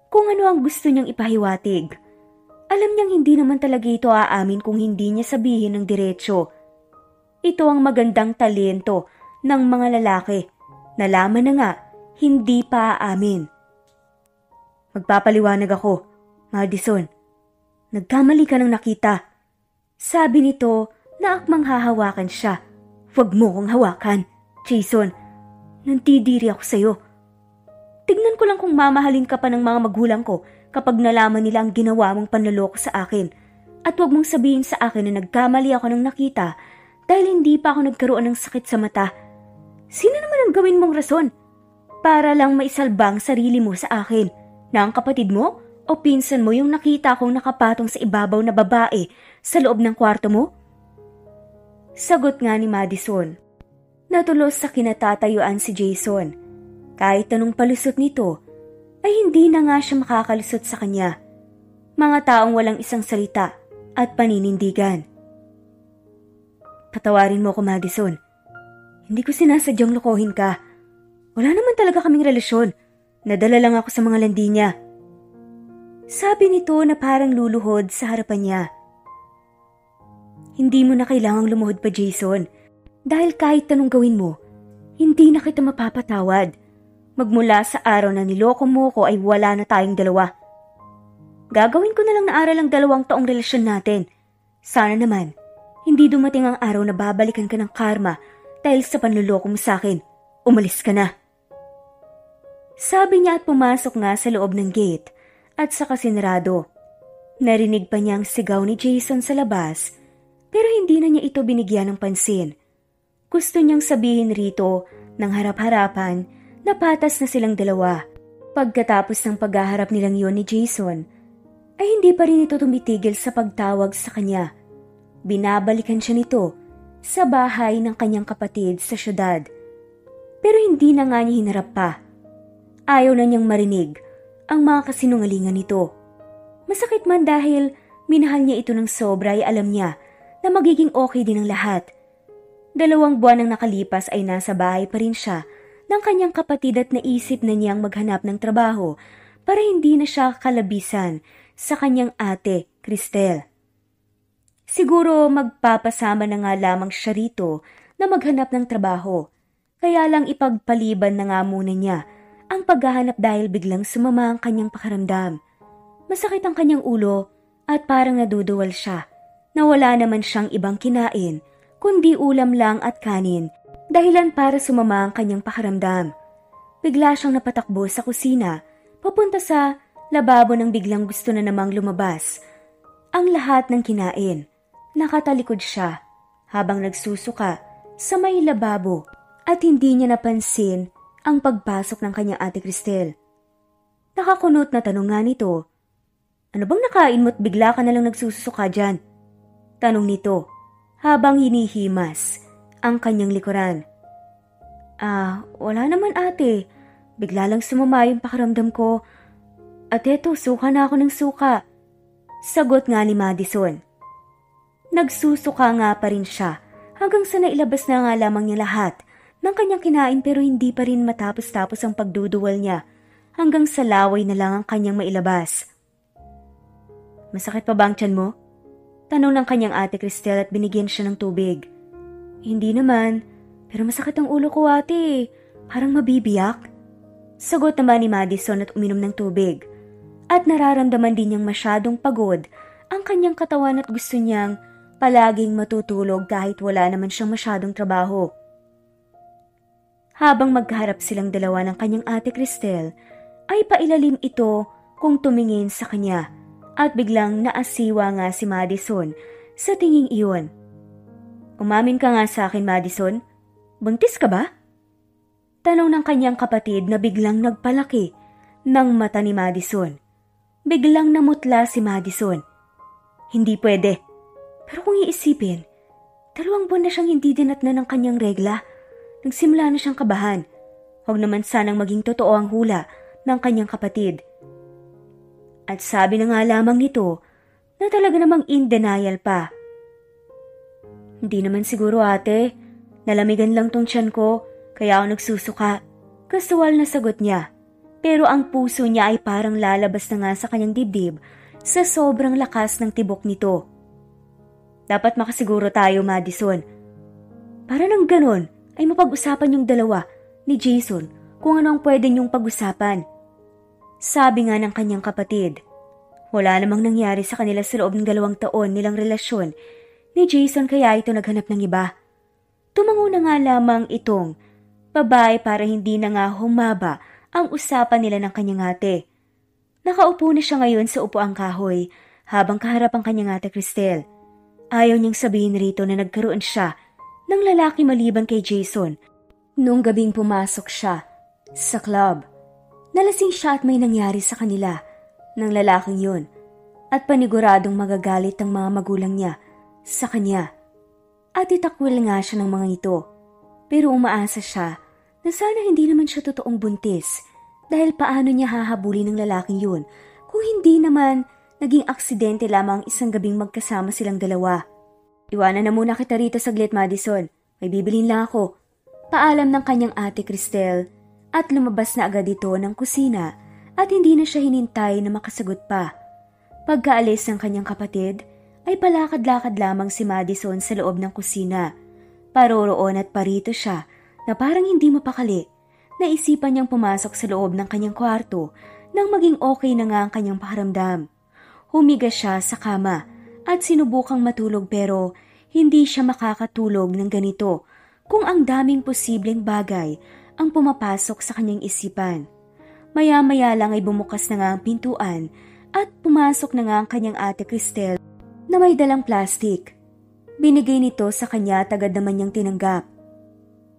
kung ano ang gusto niyang ipahiwatig. Alam niyang hindi naman talaga ito aamin kung hindi niya sabihin ng diretsyo. Ito ang magandang talento ng mga lalaki. Nalaman na nga, hindi pa aamin. Magpapaliwanag ako, Madison. Nagkamali ka ng nakita. Sabi nito na akmang hahawakan siya. Huwag mo kong hawakan, Jason. Nandidiri ako sa'yo. Tignan ko lang kung mamahalin ka pa ng mga magulang ko kapag nalaman nila ang ginawa mong panloloko sa akin. At huwag mong sabihin sa akin na nagkamali ako ng nakita dahil hindi pa ako nagkaroon ng sakit sa mata. Sino naman ang gawin mong rason? Para lang maisalbang sarili mo sa akin na ang kapatid mo o pinsan mo yung nakita kong nakapatong sa ibabaw na babae sa loob ng kwarto mo? Sagot nga ni Madison. Natulos sa kinatatayuan si Jason. Kahit anong palusot nito, ay hindi na nga siya makakalusot sa kanya. Mga taong walang isang salita at paninindigan. Patawarin mo ko, Madison. Hindi ko sinasadyang lokohin ka. Wala naman talaga kaming relasyon. Nadala lang ako sa mga landi niya. Sabi nito na parang luluhod sa harapan niya. Hindi mo na kailangang lumuhod pa, Jason. Dahil kahit anong gawin mo, hindi na kita mapapatawad. Magmula sa araw na niloko mo ko ay wala na tayong dalawa. Gagawin ko na lang na aral ang 2 taong relasyon natin. Sana naman, hindi dumating ang araw na babalikan ka ng karma dahil sa panluloko mo sa akin. Umalis ka na. Sabi niya at pumasok nga sa loob ng gate at saka sinarado. Narinig pa niya ang sigaw ni Jason sa labas pero hindi na niya ito binigyan ng pansin. Gusto niyang sabihin rito ng harap-harapan na patas na silang dalawa. Pagkatapos ng paghaharap nilang yon ni Jason, ay hindi pa rin ito tumitigil sa pagtawag sa kanya. Binabalikan siya nito sa bahay ng kanyang kapatid sa syudad. Pero hindi na nga niya hinarap pa. Ayaw na niyang marinig ang mga kasinungalingan nito. Masakit man dahil minahal niya ito ng sobra ay alam niya na magiging okay din ang lahat. 2 buwan ang nakalipas ay nasa bahay pa rin siya ng kanyang kapatid at naisip na niyang maghanap ng trabaho para hindi na siya kalabisan sa kanyang ate, Cristel. Siguro magpapasama na nga lamang siya rito na maghanap ng trabaho, kaya lang ipagpaliban na nga muna niya ang paghahanap dahil biglang sumama ang kanyang pakiramdam. Masakit ang kanyang ulo at parang naduduwal siya na wala naman siyang ibang kinain kundi ulam lang at kanin. Dahilan para sumama ang kanyang pakiramdam. Bigla siyang napatakbo sa kusina, papunta sa lababo nang biglang gusto na namang lumabas. Ang lahat ng kinain. Nakatalikod siya habang nagsusuka sa may lababo at hindi niya napansin ang pagpasok ng kanyang ate Cristel. Nakakunot na tanong nga nito, "Ano bang nakain mo't bigla ka nalang nagsusuka dyan?" Tanong nito habang hinihimas ang kanyang likuran. Wala naman ate. Bigla lang sumama yung pakiramdam ko. At eto, suka na ako ng suka. Sagot nga ni Madison. Nagsusuka nga pa rin siya hanggang sa nailabas na nga lamang niya lahat ng kanyang kinain pero hindi pa rin matapos-tapos ang pagduduwal niya hanggang sa laway na lang ang kanyang mailabas. Masakit pa ba ang tiyan mo? Tanong ng kanyang ate Cristel at binigyan siya ng tubig. Hindi naman, pero masakit ang ulo ko ate, parang mabibiyak. Sagot naman ni Madison at uminom ng tubig. At nararamdaman din niyang masyadong pagod ang kanyang katawan at gusto niyang palaging matutulog kahit wala naman siyang masyadong trabaho. Habang magkaharap silang dalawa ng kanyang ate Cristel, ay pailalim ito kung tumingin sa kanya at biglang naasiwa nga si Madison sa tinging iyon. Umamin ka nga sa akin, Madison. Buntis ka ba? Tanong ng kanyang kapatid na biglang nagpalaki ng mata ni Madison. Biglang namutla si Madison. Hindi pwede. Pero kung iisipin, 2 buwan na siyang hindi dinatnan ng kanyang regla. Nagsimula na siyang kabahan. Huwag naman sanang maging totoo ang hula ng kanyang kapatid. At sabi na nga lamang nito na talaga namang in denial pa. Hindi naman siguro ate, nalamigan lang tong tiyan ko, kaya ako nagsusuka. Kasuwal na sagot niya, pero ang puso niya ay parang lalabas na nga sa kanyang dibdib sa sobrang lakas ng tibok nito. Dapat makasiguro tayo, Madison. Para nang ganon ay mapag-usapan yung dalawa ni Jason kung ano ang pwede niyong pag-usapan. Sabi nga ng kanyang kapatid, wala namang nangyari sa kanila sa loob ng 2 taon nilang relasyon ni Jason kaya ito naghanap ng iba. Tumango na nga lamang itong babae para hindi na nga humaba ang usapan nila ng kanyang ate. Nakaupo na siya ngayon sa upuang kahoy habang kaharap ang kanyang ate Cristel. Ayaw niyang sabihin rito na nagkaroon siya ng lalaki maliban kay Jason noong gabing pumasok siya sa club. Nalasing siya at may nangyari sa kanila ng lalaking yun at paniguradong magagalit ang mga magulang niya sa kanya. At itakwil nga siya ng mga ito. Pero umaasa siya na sana hindi naman siya totoong buntis dahil paano niya hahabulin ng lalaking yun kung hindi naman naging aksidente lamang isang gabing magkasama silang dalawa. Iwanan na muna kita rito saglit, Madison. May bibilin lang ako. Paalam ng kanyang ate Cristel at lumabas na agad ito ng kusina at hindi na siya hinintay na makasagot pa. Pagkaalis ng kanyang kapatid, ay palakad-lakad lamang si Madison sa loob ng kusina. Paroroon at parito siya na parang hindi mapakali. Naisipan niyang pumasok sa loob ng kanyang kwarto nang maging okay na nga ang kanyang pakiramdam. Humiga siya sa kama at sinubukang matulog pero hindi siya makakatulog ng ganito kung ang daming posibleng bagay ang pumapasok sa kanyang isipan. Maya-maya lang ay bumukas na nga ang pintuan at pumasok na nga ang kanyang ate Cristel na may dalang plastic. Binigay nito sa kanya at agad naman niyang tinanggap.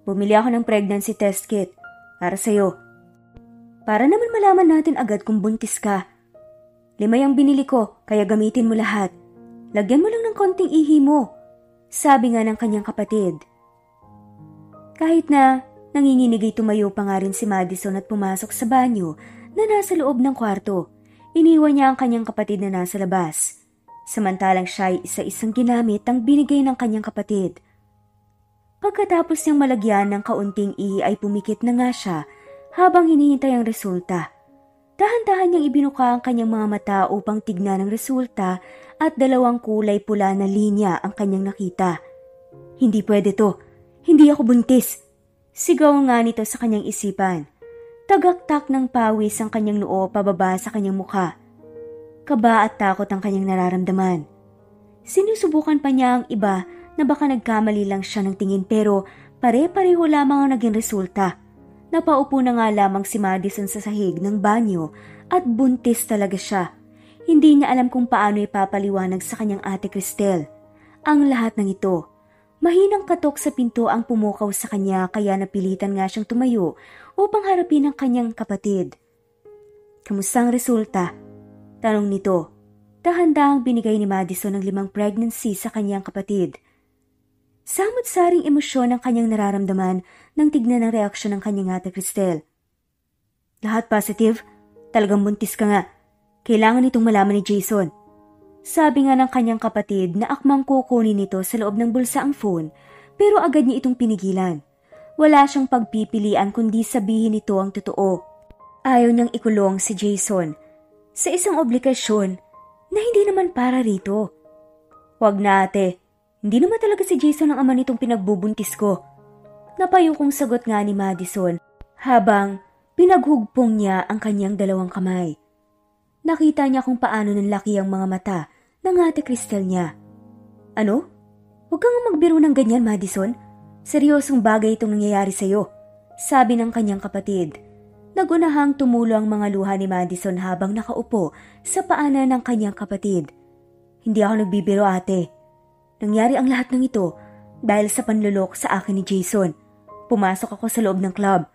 Bumili ako ng pregnancy test kit para sa'yo. Para naman malaman natin agad kung buntis ka. 5 yung binili ko, kaya gamitin mo lahat. Lagyan mo lang ng konting ihi mo, sabi nga ng kanyang kapatid. Kahit na nanginginig ay tumayo pa nga rin si Madison at pumasok sa banyo na nasa loob ng kwarto. Iniwan niya ang kanyang kapatid na nasa labas. Samantalang siya ay isa-isang ginamit ang binigay ng kanyang kapatid. Pagkatapos niyang malagyan ng kaunting ihi ay pumikit na nga siya habang hinihintay ang resulta. Dahan-dahan niyang ibinuka ang kanyang mga mata upang tignan ang resulta at 2 kulay pula na linya ang kanyang nakita. Hindi pwede to. Hindi ako buntis. Sigaw nga nito sa kanyang isipan. Tagaktak ng pawis ang kanyang noo pababa sa kanyang mukha. Kaba at takot ang kanyang nararamdaman. Sinusubukan pa niya ang iba na baka nagkamali lang siya ng tingin pero pare-pareho lamang ang naging resulta. Napaupo na nga lamang si Madison sa sahig ng banyo at buntis talaga siya. Hindi niya alam kung paano ipapaliwanag sa kanyang ate Cristel ang lahat ng ito. Mahinang katok sa pinto ang pumukaw sa kanya kaya napilitan nga siyang tumayo upang harapin ang kanyang kapatid. Kamusta ang resulta? Tanong nito. Dahan-dahang binigay ni Madison ng 5 pregnancy sa kanyang kapatid. Samot-saring emosyon ang kanyang nararamdaman nang tignan ang reaksyon ng kanyang ate Cristel. Lahat positive? Talagang buntis ka nga. Kailangan itong malaman ni Jason. Sabi nga ng kanyang kapatid na akmang kukunin nito sa loob ng bulsa ang phone pero agad niya itong pinigilan. Wala siyang pagpipilian kundi sabihin nito ang totoo. Ayaw niyang ikulong si Jason sa isang obligasyon na hindi naman para rito. Wag na ate, hindi naman talaga si Jason ang ama nitong pinagbubuntis ko. Napayukong sagot nga ni Madison habang pinaghugpong niya ang kanyang 2 kamay. Nakita niya kung paano nanlaki ang mga mata ng ate Cristel niya. Ano? Huwag kang magbiro ng ganyan, Madison. Seryosong bagay itong nangyayari sa'yo, sabi ng kanyang kapatid. Nagunahang tumulo ang mga luha ni Madison habang nakaupo sa paanan ng kanyang kapatid. Hindi ako nagbibiro ate. Nangyari ang lahat ng ito dahil sa panluloko sa akin ni Jason. Pumasok ako sa loob ng club,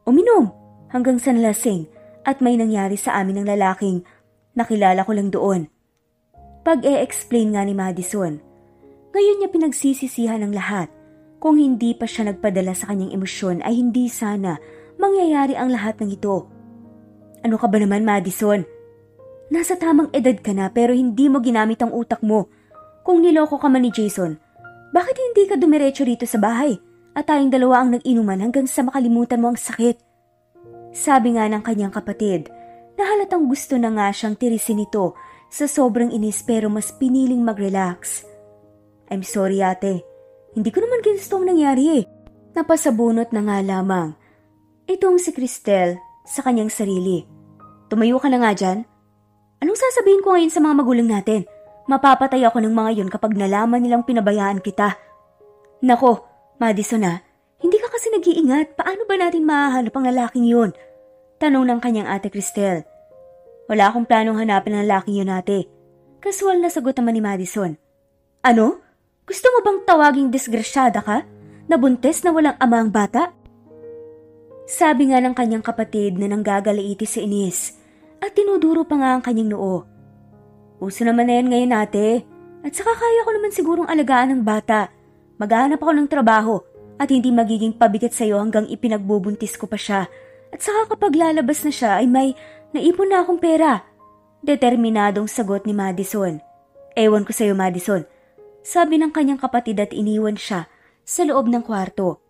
uminom hanggang sa nalasing at may nangyari sa amin ng lalaking nakilala ko lang doon. Pag-e-explain nga ni Madison. Ngayon niya pinagsisisihan ang lahat. Kung hindi pa siya nagpadala sa kanyang emosyon ay hindi sana mangyayari ang lahat ng ito. Ano ka ba naman, Madison? Nasa tamang edad ka na pero hindi mo ginamit ang utak mo. Kung niloko ka man ni Jason, bakit hindi ka dumiretso rito sa bahay at tayong 2 ang nag-inuman hanggang sa makalimutan mo ang sakit? Sabi nga ng kanyang kapatid na halatang gusto na nga siyang tirisin ito sa sobrang inis pero mas piniling mag-relax. I'm sorry ate, hindi ko naman gusto ang nangyari eh. Napasabunot na nga lamang itong si Cristel sa kanyang sarili. Tumayo ka na nga dyan. Anong sasabihin ko ngayon sa mga magulang natin? Mapapatay ako ng mga yun kapag nalaman nilang pinabayaan kita. Nako, Madison hindi ka kasi nag-iingat. Paano ba natin mahahanap ang lalaking yun? Tanong ng kanyang ate Cristel. Wala akong planong hanapin ang lalaking yun ate. Kasual na sagot naman ni Madison. Ano? Gusto mo bang tawaging disgrasyada ka? Nabuntis na walang ama ang bata? Sabi nga ng kanyang kapatid na nanggagalaiti sa inis at tinuduro pa nga ang kanyang noo. Uso naman na yan ngayon ate at saka kaya ko naman sigurong alagaan ng bata. Maghahanap ako ng trabaho at hindi magiging pabigat sa'yo hanggang ipinagbubuntis ko pa siya. At saka kapag lalabas na siya ay may naipon na akong pera. Determinadong sagot ni Madison. Ewan ko sa'yo Madison, sabi ng kanyang kapatid at iniwan siya sa loob ng kwarto.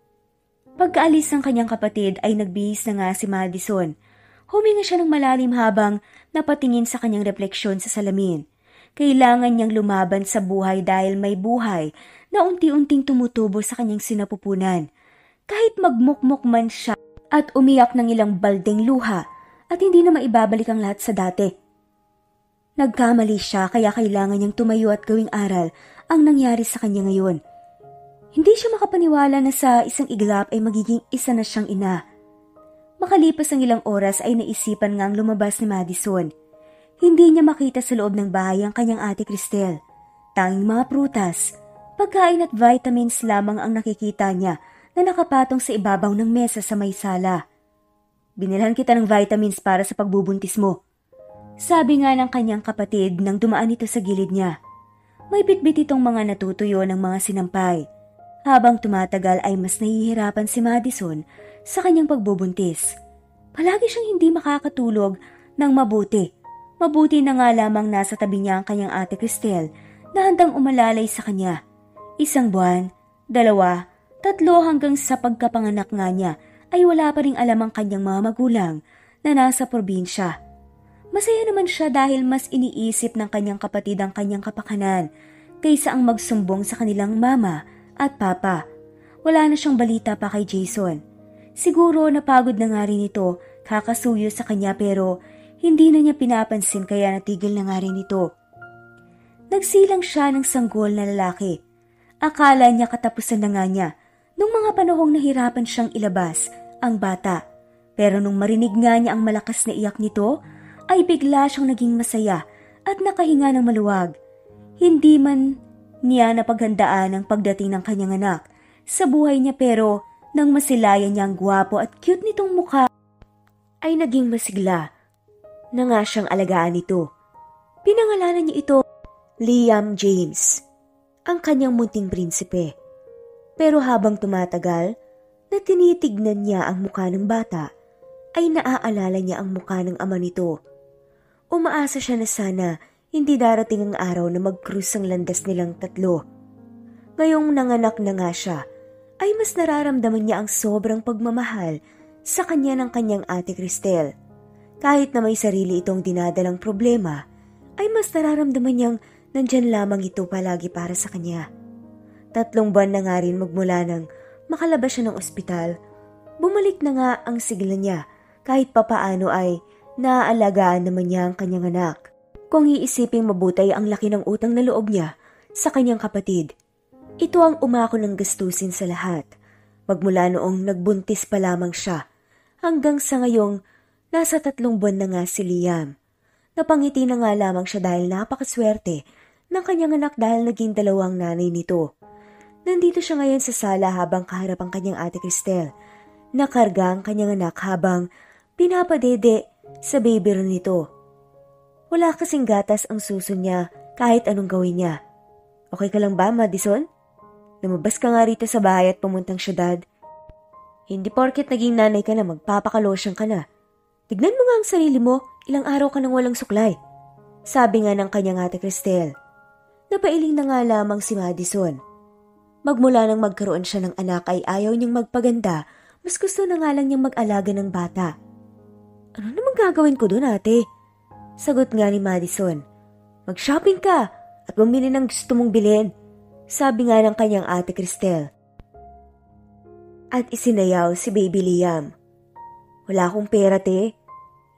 Pagkaalis ng kanyang kapatid ay nagbihis na nga si Madison. Huminga siya ng malalim habang napatingin sa kanyang refleksyon sa salamin. Kailangan niyang lumaban sa buhay dahil may buhay na unti-unting tumutubo sa kanyang sinapupunan. Kahit magmukmuk man siya at umiyak ng ilang baldeng luha at hindi na maibabalik ang lahat sa dati. Nagkamali siya kaya kailangan niyang tumayo at gawing aral ang nangyari sa kanya ngayon. Hindi siya makapaniwala na sa isang iglap ay magiging isa na siyang ina. Makalipas ang ilang oras ay naisipan ngang lumabas ni Madison. Hindi niya makita sa loob ng bahay ang kanyang ate Cristel. Tanging mga prutas, pagkain at vitamins lamang ang nakikita niya na nakapatong sa ibabaw ng mesa sa may sala. "Binilhan kita ng vitamins para sa pagbubuntis mo," sabi nga ng kanyang kapatid nang dumaan ito sa gilid niya. May bitbit itong mga natutuyo ng mga sinampay. Habang tumatagal ay mas nahihirapan si Madison sa kanyang pagbubuntis. Palagi siyang hindi makakatulog ng mabuti. Mabuti na nga lamang nasa tabi niya ang kanyang ate Cristel na handang umalalay sa kanya. 1 buwan, 2, 3 hanggang sa pagkapanganak nga niya ay wala pa ring alam ang kanyang mga magulang na nasa probinsya. Masaya naman siya dahil mas iniisip ng kanyang kapatid ang kanyang kapakanan kaysa ang magsumbong sa kanilang mama at papa. Wala na siyang balita pa kay Jason. Siguro napagod na nga rin ito kakasuyo sa kanya pero hindi na niya pinapansin kaya natigil na nga rin ito. Nagsilang siya ng sanggol na lalaki. Akala niya katapusan na nga niya nung mga panahong nahirapan siyang ilabas ang bata. Pero nung marinig nga niya ang malakas na iyak nito, ay bigla siyang naging masaya at nakahinga ng maluwag. Hindi man niya napaghandaan ang pagdating ng kanyang anak sa buhay niya pero nang masilayan niya ang gwapo at cute nitong mukha, ay naging masigla na nga siyang alagaan nito. Pinangalanan niya ito Liam James, ang kanyang munting prinsipe. Pero habang tumatagal na tinitignan niya ang mukha ng bata, ay naaalala niya ang mukha ng ama nito. Umaasa siya na sana hindi darating ang araw na mag-cruise ang landas nilang tatlo. Ngayong nanganak na nga siya, ay mas nararamdaman niya ang sobrang pagmamahal sa kanya ng kanyang ate Cristel. Kahit na may sarili itong dinadalang problema, ay mas nararamdaman niyang nandyan lamang ito palagi para sa kanya. 3 buwan na nga rin magmula nang makalabas siya ng ospital, bumalik na nga ang sigla niya kahit papaano ay naaalagaan naman niya ang kanyang anak. Kung iisiping mabuti ang laki ng utang na loob niya sa kanyang kapatid, ito ang umako ng gastusin sa lahat. Magmula noong nagbuntis pa lamang siya, hanggang sa ngayong nasa 3 buwan na nga si Liam. Napangiti na nga lamang siya dahil napakaswerte ng kanyang anak dahil naging 2 nanay nito. Nandito siya ngayon sa sala habang kaharap ang kanyang ate Cristel. Nakarga ang kanyang anak habang pinapadede sa baby room nito. Wala kasing gatas ang suso niya kahit anong gawin niya. "Okay ka lang ba, Madison? Lumabas ka nga rito sa bahay at pumuntang syudad. Hindi porket naging nanay ka na magpapakalosyan ka na. Tignan mo nga ang sarili mo, ilang araw ka nang walang suklay," sabi nga ng kanyang ate Cristel. Napailing na nga lamang si Madison. Magmula nang magkaroon siya ng anak ay ayaw niyang magpaganda, mas gusto na nga lang niyang mag-alaga ng bata. "Ano namang gagawin ko doon, ate?" sagot nga ni Madison. "Mag-shopping ka at bumili ng gusto mong bilhin," sabi nga ng kanyang ate Cristel. At isinayaw si baby Liam. "Wala akong pera, te.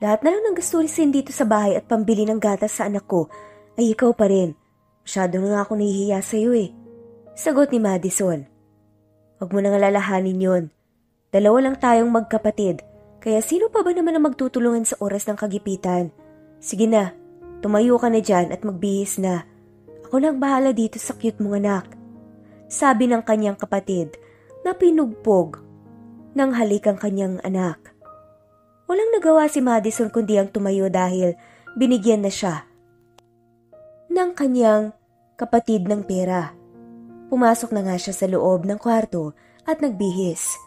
Lahat na lang ng gastusin dito sa bahay at pambili ng gatas sa anak ko ay ikaw pa rin. Masyado na nga ako nahihiya sa'yo eh," sagot ni Madison. "Huwag mo nang alalahanin yon. 2 lang tayong magkapatid, kaya sino pa ba naman ang magtutulungan sa oras ng kagipitan? Sige na, tumayo ka na dyan at magbihis na. Ako nang bahala dito sa cute mong anak," sabi ng kanyang kapatid na pinugpog ng halik ang kanyang anak. Walang nagawa si Madison kundi ang tumayo dahil binigyan na siya ng kanyang kapatid ng pera. Pumasok na nga siya sa loob ng kwarto at nagbihis.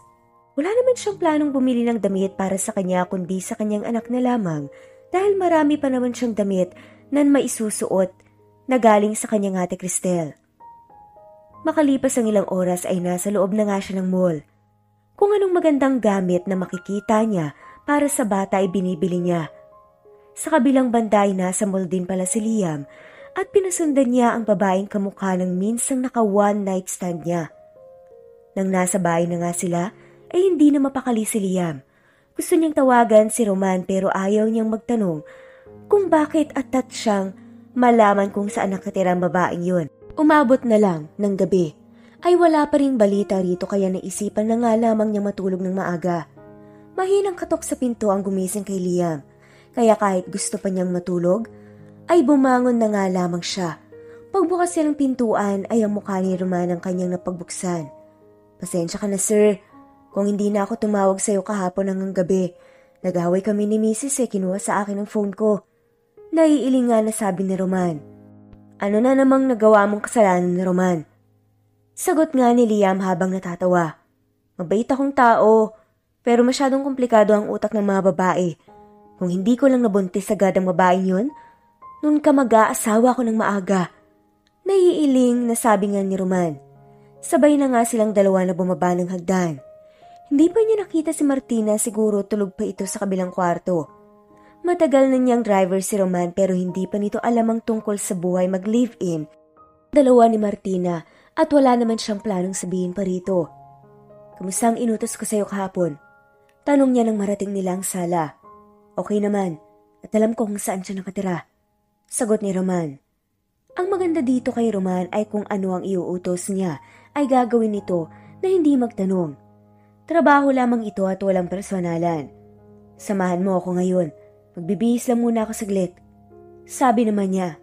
Wala naman siyang planong bumili ng damit para sa kanya kundi sa kanyang anak na lamang dahil marami pa naman siyang damit na maisusuot na galing sa kanyang ate Cristel. Makalipas ang ilang oras ay nasa loob na nga siya ng mall. Kung anong magandang gamit na makikita niya para sa bata ay binibili niya. Sa kabilang banda ay nasa mall din pala si Liam at pinasundan niya ang babaeng kamukha ng minsang naka one night stand niya. Nang nasa bahay na nga sila ay hindi na mapakali si Liam. Gusto niyang tawagan si Roman pero ayaw niyang magtanong kung bakit atat siyang malaman kung saan nakatira ang babaeng yun. Umabot na lang ng gabi ay wala pa ring balita rito kaya naisipan na nga lamang niyang matulog ng maaga. Mahinang katok sa pinto ang gumising kay Liam, kaya kahit gusto pa niyang matulog, ay bumangon na nga lamang siya. Pagbukas niya ng pintuan ay ang mukha ni Roman ang kanyang napagbuksan. "Pasensya ka na, sir. Kung hindi na ako tumawag sa'yo kahapon hanggang gabi. Nag-away kami ni Mrs. Kinuha sa akin ang phone ko." Naiilingan na sabi ni Roman. "Ano na namang nagawa mong kasalanan ni Roman?" Sagot nga ni Liam habang natatawa. "Mabait akong tao, pero masyadong komplikado ang utak ng mga babae. Kung hindi ko lang nabuntis agad ang babaeng yun, noon ka mag-aasawa ko ng maaga." Naiiling na sabi nga ni Roman. Sabay na nga silang dalawa na bumaba ng hagdan. Hindi pa niya nakita si Martina, siguro tulog pa ito sa kabilang kwarto. Matagal na niyang driver si Roman pero hindi pa nito alam ang tungkol sa buhay mag-live-in. Dalawa ni Martina at wala naman siyang planong sabihin pa rito. "Kamusta ang inutos ko sa'yo kahapon?" Tanong niya nang marating nila ang sala. "Okay naman at alam ko kung saan siya nakatira." Sagot ni Roman. Ang maganda dito kay Roman ay kung ano ang iuutos niya ay gagawin nito na hindi magtanong. Trabaho lamang ito at walang personalan. "Samahan mo ako ngayon. Magbibihis lang muna ako saglit." Sabi naman niya.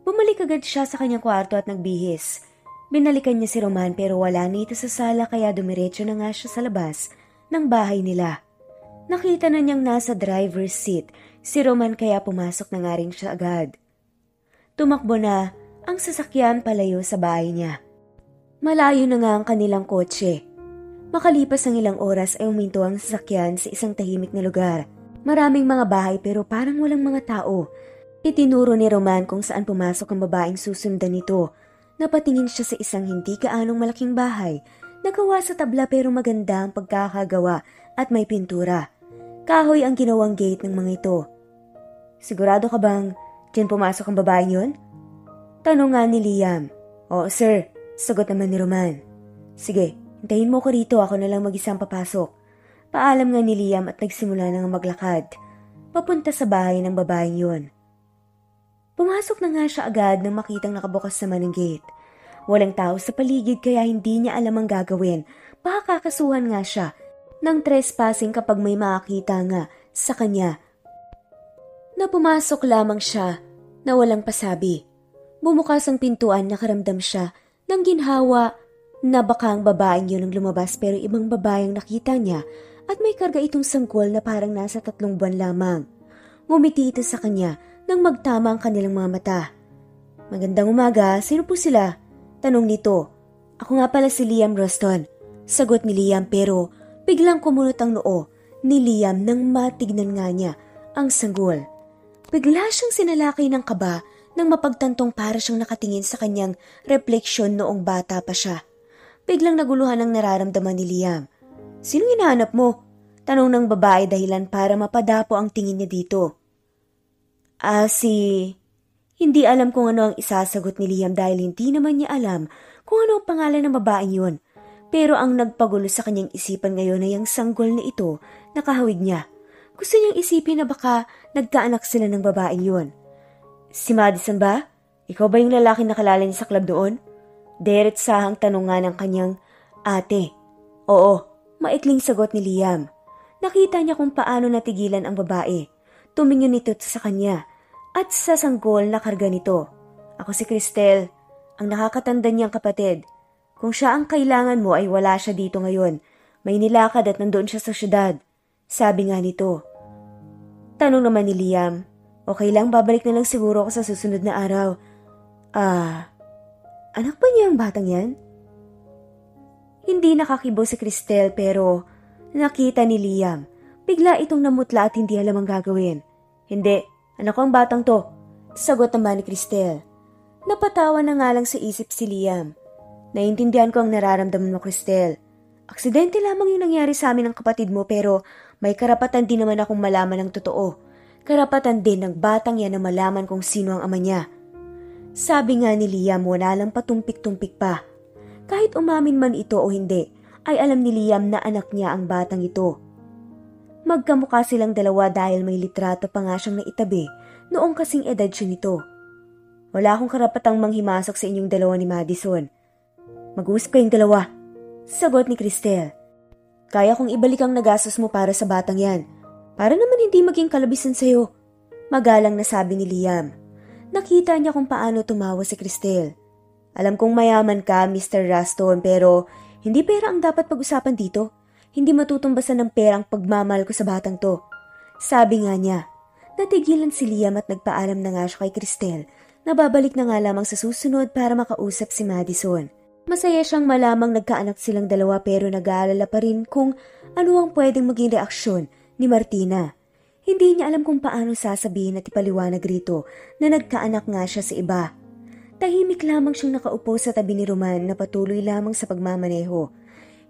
Bumalik agad siya sa kanyang kwarto at nagbihis. Binalikan niya si Roman pero wala na ito sa sala kaya dumiretso na nga siya sa labas ng bahay nila. Nakita na niyang nasa driver's seat si Roman kaya pumasok na nga rin siya agad. Tumakbo na ang sasakyan palayo sa bahay niya. Malayo na nga ang kanilang kotse. Makalipas ang ilang oras ay uminto ang sasakyan sa isang tahimik na lugar. Maraming mga bahay pero parang walang mga tao. Itinuro ni Roman kung saan pumasok ang babaeng susundan nito. Napatingin siya sa isang hindi gaanong malaking bahay. Nagawa sa tabla pero maganda ang pagkakagawa at may pintura. Kahoy ang ginawang gate ng mga ito. "Sigurado ka bang diyan pumasok ang babaeng yun?" Tanong nga ni Liam. "Oo sir," sagot naman ni Roman. "Sige, hintayin mo ko rito, ako na lang mag-isang papasok." Paalam nga ni Liam at nagsimula nang maglakad. Papunta sa bahay ng babaeng yun. Pumasok na nga siya agad nang makitang nakabukas naman ang gate. Walang tao sa paligid kaya hindi niya alam ang gagawin. Baka kakasuhan nga siya ng trespassing kapag may makakita nga sa kanya. Na pumasok lamang siya na walang pasabi. Bumukas ang pintuan, nakaramdam siya ng ginhawa na baka ang babaeng yun ang lumabas pero ibang babaeng nakita niya at may karga itong sanggol na parang nasa 3 buwan lamang. Ngumiti ito sa kanya nang magtama ang kanilang mga mata. "Magandang umaga, sino po sila?" Tanong nito. "Ako nga pala si Liam Roston." Sagot ni Liam pero biglang kumunot ang noo ni Liam nang matignan nga niya ang sanggol. Bigla siyang sinalakay ng kaba nang mapagtantong para siyang nakatingin sa kanyang refleksyon noong bata pa siya. Biglang naguluhan ang nararamdaman ni Liam. "Sinong hinahanap mo?" Tanong ng babae dahilan para mapadapo ang tingin niya dito. Hindi alam kung ano ang isasagot ni Liam dahil hindi naman niya alam kung ano ang pangalan ng babaeng yun. Pero ang nagpagulo sa kanyang isipan ngayon ay ang sanggol na ito na kahawig niya. Gusto niyang isipin na baka nagkaanak sila ng babaeng yun. "Si Madison ba? Ikaw ba yung lalaki na kilala niya sa club doon?" Diretsahang tanong nga ng kanyang ate. "Oo," maikling sagot ni Liam. Nakita niya kung paano natigilan ang babae. Tumingin ito sa kanya at sa sanggol na karga nito. "Ako si Cristel, ang nakakatanda niyang kapatid. Kung siya ang kailangan mo ay wala siya dito ngayon. May nilakad at nandoon siya sa syudad." Sabi nga nito. Tanong naman ni Liam. "Okay lang, babalik na lang siguro ako sa susunod na araw." Anak ba niya ang batang yan?" Hindi nakakibo si Cristel pero nakita ni Liam. Bigla itong namutla at hindi alam ang gagawin. "Hindi, anak ko ang batang to," sagot naman ni Cristel. Napatawa na nga lang sa isip si Liam. "Naiintindihan ko ang nararamdaman mo, Cristel. Aksidente lamang yung nangyari sa amin ng kapatid mo pero may karapatan din naman akong malaman ng totoo. Karapatan din ng batang yan na malaman kung sino ang ama niya." Sabi nga ni Liam, wala lang patumpik-tumpik pa. Kahit umamin man ito o hindi, ay alam ni Liam na anak niya ang batang ito. Magkamukha silang dalawa dahil may litrato pa nga siyang naitabi noong kasing edad siya nito. "Wala akong karapatang manghimasok sa inyong dalawa ni Madison. Mag-uusap kayong dalawa," sagot ni Cristel. Kaya kong ibalik ang nagastos mo para sa batang yan. Para naman hindi maging kalabisan sa'yo. Magalang na sabi ni Liam. Nakita niya kung paano tumawa si Cristel. Alam kong mayaman ka, Mr. Raston, pero hindi pera ang dapat pag-usapan dito. Hindi matutumbasan ng pera ang pagmamahal ko sa batang to. Sabi nga niya. Natigilan si Liam at nagpaalam na nga siya kay Cristel na babalik na nga lamang sa susunod para makausap si Madison. Masaya siyang malamang nagkaanak silang dalawa pero nag-aalala pa rin kung ano ang pwedeng maging reaksyon ni Martina. Hindi niya alam kung paano sasabihin at ipaliwanag rito na nagkaanak nga siya sa iba. Tahimik lamang siyang nakaupo sa tabi ni Roman na patuloy lamang sa pagmamaneho.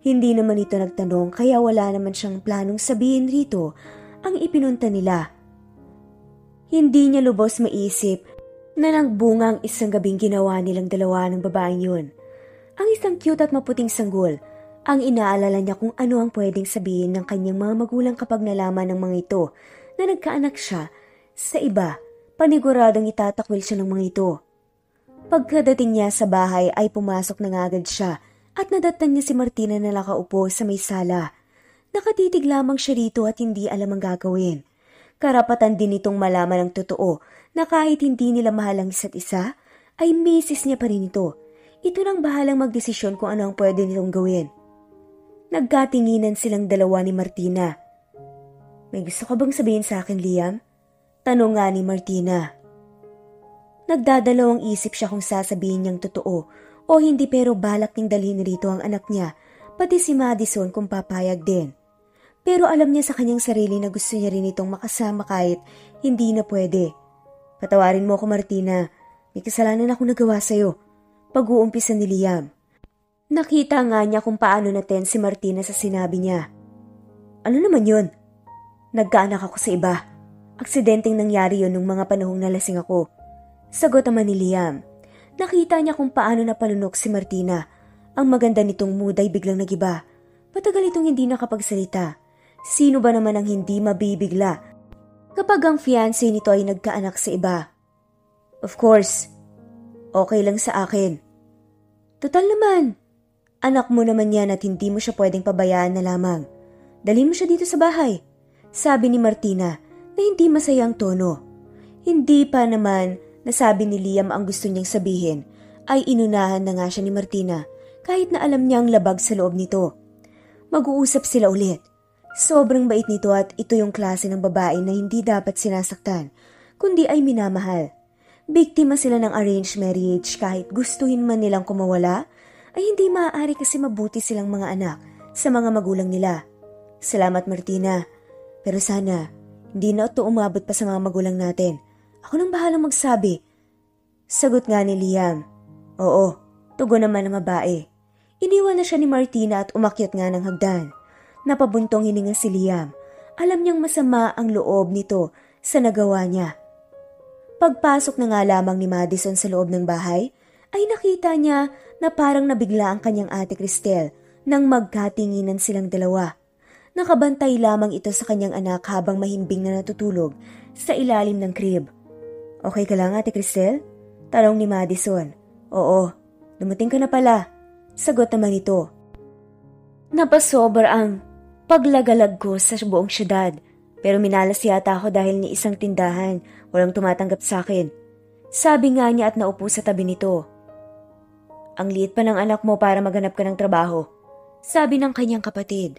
Hindi naman ito nagtanong kaya wala naman siyang planong sabihin rito ang ipinunta nila. Hindi niya lubos maisip na nagbunga ang isang gabing ginawa nilang dalawa ng babaeng yun. Ang isang cute at maputing sanggol, ang inaalala niya kung ano ang pwedeng sabihin ng kanyang mga magulang kapag nalaman ng mga ito na nagkaanak siya sa iba, paniguradong itatakwil siya ng mga ito. Pagkadating niya sa bahay ay pumasok na agad siya at nadatnan niya si Martina na nakaupo sa may sala. Nakatitig lamang siya rito at hindi alam ang gagawin. Karapatan din itong malaman ang totoo na kahit hindi nila mahal ang isa't isa, ay misis niya pa rin ito. Ito nang bahalang magdesisyon kung ano ang pwede nitong gawin. Nagkatinginan silang dalawa ni Martina. May gusto ka bang sabihin sa akin, Liam? Tanong nga ni Martina. Nagdadalawang isip siya kung sasabihin niyang totoo o hindi pero balak niyang dalhin rito ang anak niya, pati si Madison kung papayag din. Pero alam niya sa kanyang sarili na gusto niya rin itong makasama kahit hindi na pwede. Patawarin mo ako, Martina. May kasalanan ako nagawa sa'yo. Pag-uumpisa ni Liam. Nakita nga niya kung paano naten si Martina sa sinabi niya. Ano naman yun? Nagkaanak ako sa iba. Aksidenteng nangyari yun nung mga panahong nalasing ako. Sagot naman ni Liam. Nakita niya kung paano napalunok si Martina. Ang maganda nitong mood ay biglang nagiba. Patagal itong hindi nakapagsalita. Sino ba naman ang hindi mabibigla kapag ang fiancé nito ay nagkaanak sa iba? Of course, okay lang sa akin. Total naman, anak mo naman yan at hindi mo siya pwedeng pabayaan na lamang. Dalhin mo siya dito sa bahay, sabi ni Martina na hindi masaya ang tono. Hindi pa naman nasabi ni Liam ang gusto niyang sabihin ay inunahan na nga siya ni Martina kahit na alam niya ang labag sa loob nito. Mag-uusap sila ulit. Sobrang bait nito at ito yung klase ng babae na hindi dapat sinasaktan, kundi ay minamahal. Biktima sila ng arranged marriage kahit gustuhin man nilang kumawala, ay hindi maaari kasi mabuti silang mga anak sa mga magulang nila. Salamat, Martina. Pero sana, hindi na ito umabot pa sa mga magulang natin. Ako nang bahalang magsabi. Sagot nga ni Liam. Oo, tugon naman ng babae. Iniwan na siya ni Martina at umakyat nga ng hagdan. Napabuntong hininga si Liam. Alam niyang masama ang loob nito sa nagawa niya. Pagpasok na nga lamang ni Madison sa loob ng bahay, ay nakita niya na parang nabigla ang kanyang ate Cristel nang magkatinginan silang dalawa. Nakabantay lamang ito sa kanyang anak habang mahimbing na natutulog sa ilalim ng crib. Okay ka lang, ate Cristel? Tanong ni Madison. Oo, dumating ka na pala. Sagot naman ito. Napasobra ang paglagalag ko sa buong syudad. Pero minalas yata ako dahil ni isang tindahan. Walang tumatanggap sa akin. Sabi nga niya at naupo sa tabi nito. Ang liit pa ng anak mo para maghanap ka ng trabaho. Sabi ng kanyang kapatid.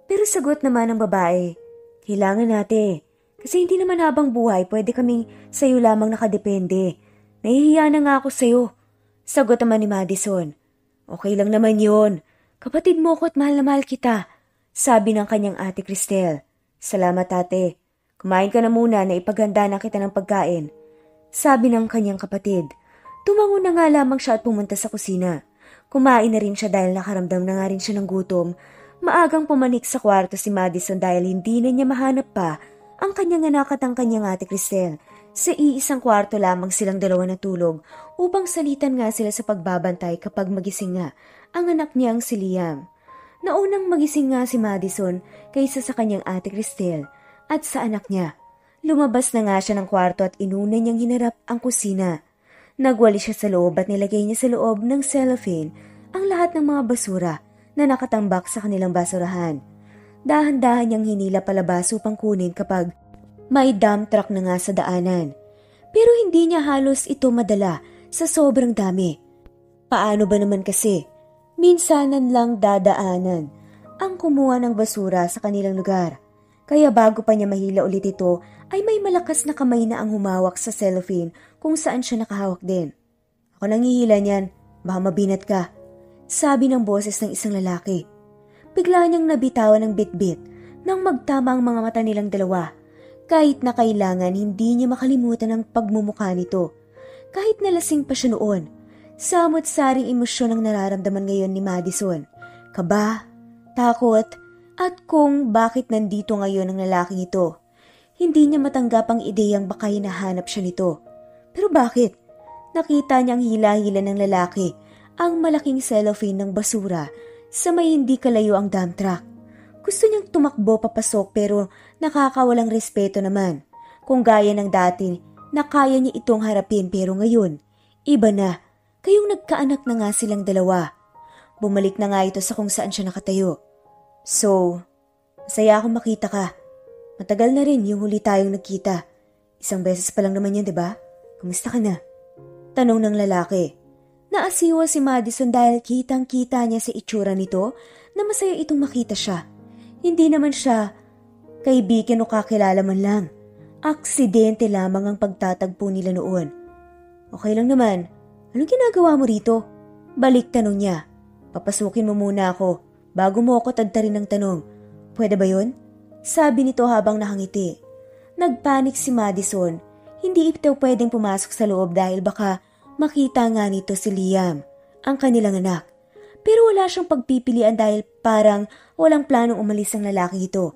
Pero sagot naman ng babae. Kailangan natin. Kasi hindi naman habang buhay pwede kaming sayo lamang nakadepende. Nahihiya na nga ako sayo. Sagot naman ni Madison. Okay lang naman yun. Kapatid mo ko at mahal na mahal kita. Sabi ng kanyang ate Cristel. Salamat ate. Kumain ka na muna na ipaghanda na kita ng pagkain. Sabi ng kanyang kapatid. Tumango na nga lamang siya at pumunta sa kusina. Kumain na rin siya dahil nakaramdam na nga rin siya ng gutom. Maagang pumanik sa kwarto si Madison dahil hindi na niya mahanap pa ang kanyang anak at ang kanyang ate Cristel. Sa iisang kwarto lamang silang dalawa natulog upang salitan nga sila sa pagbabantay kapag magising nga ang anak niyang si Liam. Naunang magising nga si Madison kaysa sa kanyang ate Cristel at sa anak niya. Lumabas na nga siya ng kwarto at inuna niyang hinarap ang kusina. Nagwali siya sa loob at nilagay niya sa loob ng cellophane ang lahat ng mga basura na nakatambak sa kanilang basurahan. Dahan-dahan niyang hinila palabas upang kunin kapag may dump truck na nga sa daanan. Pero hindi niya halos ito madala sa sobrang dami. Paano ba naman kasi? Minsanan lang dadaanan ang kumuha ng basura sa kanilang lugar. Kaya bago pa niya mahila ulit ito, ay may malakas na kamay na ang humawak sa cellophane kung saan siya nakahawak din. Ako nang hihila niyan, baka mabinat ka, sabi ng boses ng isang lalaki. Bigla niyang nabitawan ng bitbit nang magtama ang mga mata nilang dalawa. Kahit na kailangan hindi niya makalimutan ang pagmumukha nito. Kahit nalasing pa siya noon, samot-saring emosyon ang nararamdaman ngayon ni Madison. Kaba, takot, at kung bakit nandito ngayon ang lalaking ito. Hindi niya matanggap ang ideyang baka hinahanap siya nito. Pero bakit? Nakita niyang hila-hila ng lalaki ang malaking cellophane ng basura sa may hindi kalayo ang dump truck. Gusto niyang tumakbo papasok pero nakakawalang respeto naman. Kung gaya ng dati na kaya niya itong harapin pero ngayon, iba na. Kayong nagkaanak na nga silang dalawa. Bumalik na nga ito sa kung saan siya nakatayo. So, masaya akong makita ka. Matagal na rin yung huli tayong nagkita. Isang beses pa lang naman yan, diba? Kumusta ka na? Tanong ng lalaki. Naasiwa si Madison dahil kitang-kita niya sa itsura nito na masaya itong makita siya. Hindi naman siya kaibigan o kakilala man lang. Aksidente lamang ang pagtatagpo nila noon. Okay lang naman. Anong ginagawa mo rito? Balik tanong niya. Papasukin mo muna ako bago mo ako tadtarin ng tanong. Pwede ba yun? Sabi nito habang nakangiti. Nagpanik si Madison. Hindi ito pwedeng pumasok sa loob dahil baka makita nga nito si Liam, ang kanilang anak. Pero wala siyang pagpipilian dahil parang walang planong umalis ang lalaking ito.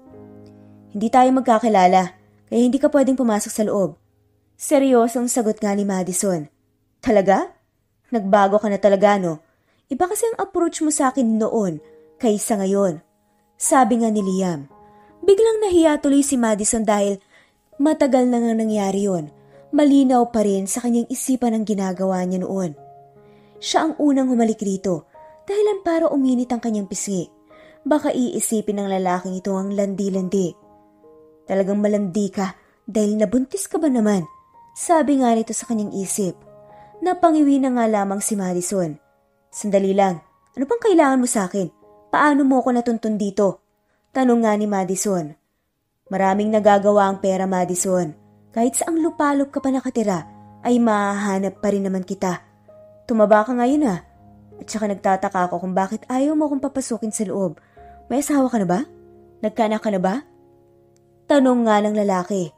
Hindi tayo magkakilala, kaya hindi ka pwedeng pumasok sa loob. Seryosong sagot nga ni Madison. Talaga? Nagbago ka na talaga, no? Iba kasi ang approach mo sa akin noon kaysa ngayon. Sabi nga ni Liam. Biglang nahiya tuloy si Madison dahil matagal na nga nangyari yon. Malinaw pa rin sa kanyang isipan ang ginagawa niya noon. Siya ang unang humalik rito, dahilan para uminit ang kanyang pisngi. Baka iisipin ng lalaking ito ang landi-landi. Talagang malandi ka dahil nabuntis ka ba naman? Sabi nga nito sa kanyang isip. Napangiwi na nga lamang si Madison. Sandali lang, ano pang kailangan mo sa akin? Paano mo ako natuntun dito? Tanong nga ni Madison. Maraming nagagawa ang pera, Madison. Kahit saang lupalop ka pa nakatira, ay mahahanap pa rin naman kita. Tumaba ka ngayon ha. At saka nagtataka ako kung bakit ayaw mo akong papasukin sa loob. May asawa ka na ba? Nagkaanak ka na ba? Tanong nga ng lalaki.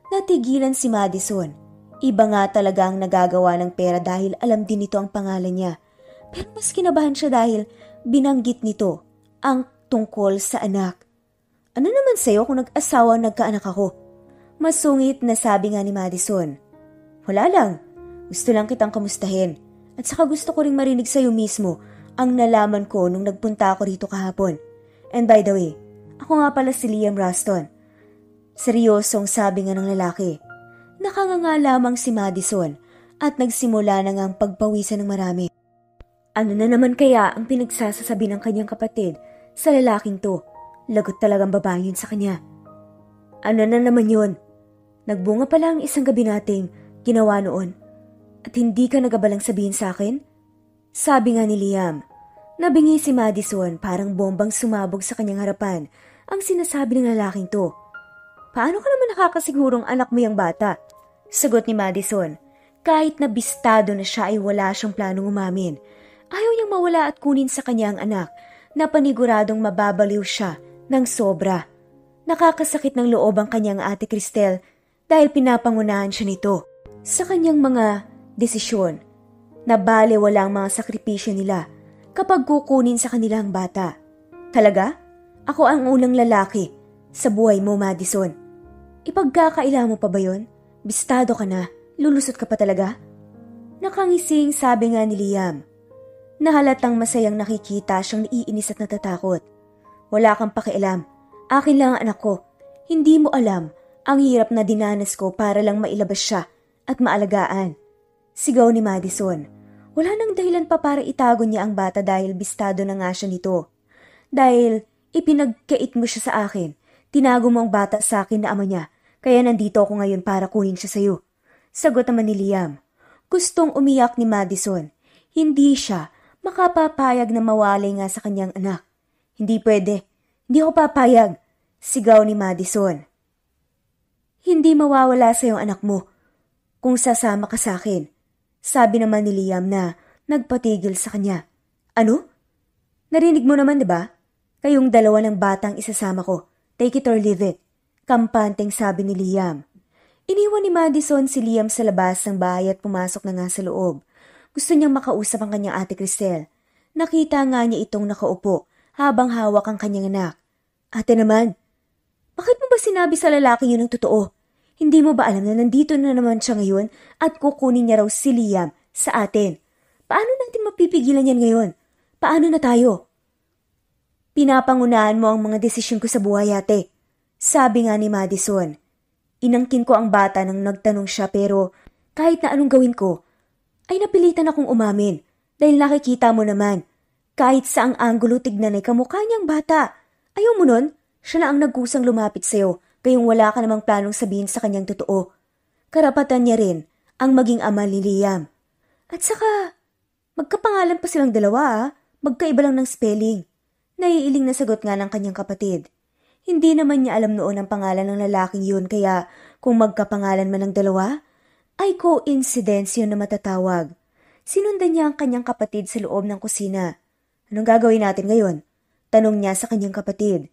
Natigilan si Madison. Iba nga talaga ang nagagawa ng pera dahil alam din nito ang pangalan niya. Pero mas kinabahan siya dahil binanggit nito ang tungkol sa anak. Ano naman sa'yo kung nag-asawa nagkaanak ako? Masungit na sabi nga ni Madison. Wala lang. Gusto lang kitang kamustahin. At saka gusto ko ring marinig sa'yo mismo ang nalaman ko nung nagpunta ako rito kahapon. And by the way, ako nga pala si Liam Ruston. Seryosong sabi nga ng lalaki. Nakanganga lamang si Madison at nagsimula na nga ang pagpawisan ng marami. Ano na naman kaya ang pinagsasasabi ng kanyang kapatid sa lalaking to? Lagot talagang babae yun sa kanya. Ano na naman yun? Nagbunga pala ang isang gabi nating ginawa noon. At hindi ka nagabalang sabihin sa akin? Sabi nga ni Liam. Nabingi si Madison parang bombang sumabog sa kanyang harapan ang sinasabi ng lalaking to. Paano ka naman nakakasigurong anak mo yung bata? Sagot ni Madison. Kahit na bistado na siya ay wala siyang planong umamin. Ayaw niyang mawala at kunin sa kanya ang anak na paniguradong mababaliw siya ng sobra. Nakakasakit ng loob ang kanyang ate Cristel dahil pinapangunahan siya nito sa kanyang mga desisyon na bale wala ang mga sakripisyo nila kapag kukunin sa kanila ang bata. Talaga? Ako ang unang lalaki sa buhay mo, Madison. Ipagkakaila mo pa ba yun? Bistado ka na. Lulusot ka pa talaga? Nakangising sabi nga ni Liam. Nahalatang masayang nakikita siyang naiinis at natatakot. Wala kang pakialam. Akin lang ang anak ko. Hindi mo alam ang hirap na dinanas ko para lang mailabas siya at maalagaan. Sigaw ni Madison. Wala nang dahilan pa para itago niya ang bata dahil bistado na nga siya nito. Dahil Ipinagkait mo siya sa akin. Tinago mo ang bata sa akin na ama niya, kaya nandito ako ngayon para kunin siya sa'yo. Sagot naman ni Liam. Gustong umiyak ni Madison. Hindi siya makapapayag na mawalay nga sa kanyang anak. Hindi pwede. Hindi ako papayag. Sigaw ni Madison. Hindi mawawala sa iyong anak mo kung sasama ka sa akin. Sabi naman ni Liam na nagpatigil sa kanya. Ano? Narinig mo naman, diba? Kayong dalawa ng batang isasama ko. Take it or leave it. Kampanteng sabi ni Liam. Iniwan ni Madison si Liam sa labas ng bahay at pumasok na nga sa loob. Gusto niyang makausap ang kanyang ate Cristel. Nakita nga niya itong nakaupo habang hawak ang kanyang anak. Ate naman, bakit mo ba sinabi sa lalaki yun ang totoo? Hindi mo ba alam na nandito na naman siya ngayon at kukunin niya raw si Liam sa atin? Paano natin mapipigilan yan ngayon? Paano na tayo? Pinapangunahan mo ang mga desisyon ko sa buhay, ate. Sabi nga ni Madison. Inangkin ko ang bata nang nagtanong siya pero kahit na anong gawin ko, ay napilitan akong umamin dahil nakikita mo naman. Kahit saang anggulo tignan ay kamukha niyang bata. Ayaw mo nun? Siya na ang nagkusang lumapit sa'yo kayong wala ka namang planong sabihin sa kanyang totoo. Karapatan niya rin ang maging ama ni Liam. At saka, magkapangalan pa silang dalawa magkaiba lang ng spelling. Naiiling na sagot nga ng kanyang kapatid. Hindi naman niya alam noon ang pangalan ng lalaking yun kaya kung magkapangalan man ng dalawa, ay coincidence yun na matatawag. Sinundan niya ang kanyang kapatid sa loob ng kusina. Anong gagawin natin ngayon? Tanong niya sa kanyang kapatid.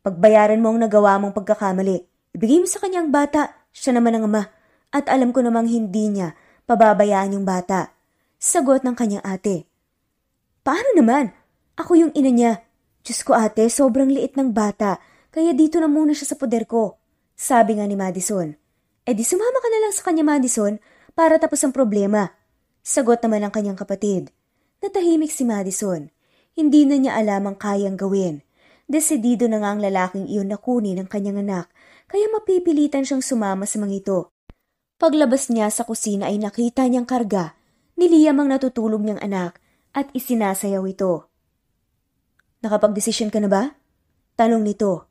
Pagbayaran mo ang nagawa mong pagkakamali. Ibigay mo sa kanyang bata, siya naman ang ama. At alam ko namang hindi niya pababayaan yung bata. Sagot ng kanyang ate. Paano naman? Ako yung ina niya. Diyos ko ate, sobrang liit ng bata. Kaya dito na muna siya sa poder ko. Sabi nga ni Madison. Di sumama ka na lang sa kanya Madison para tapos ang problema. Sagot naman ng kanyang kapatid. Natahimik si Madison. Hindi na niya alam ang kayang gawin. Desidido na nga ang lalaking iyon na kunin ang kanyang anak, kaya mapipilitan siyang sumama sa mga ito. Paglabas niya sa kusina ay nakita niyang karga ni Liam ang natutulog niyang anak at isinasayaw ito. Nakapagdesisyon ka na ba? Tanong nito.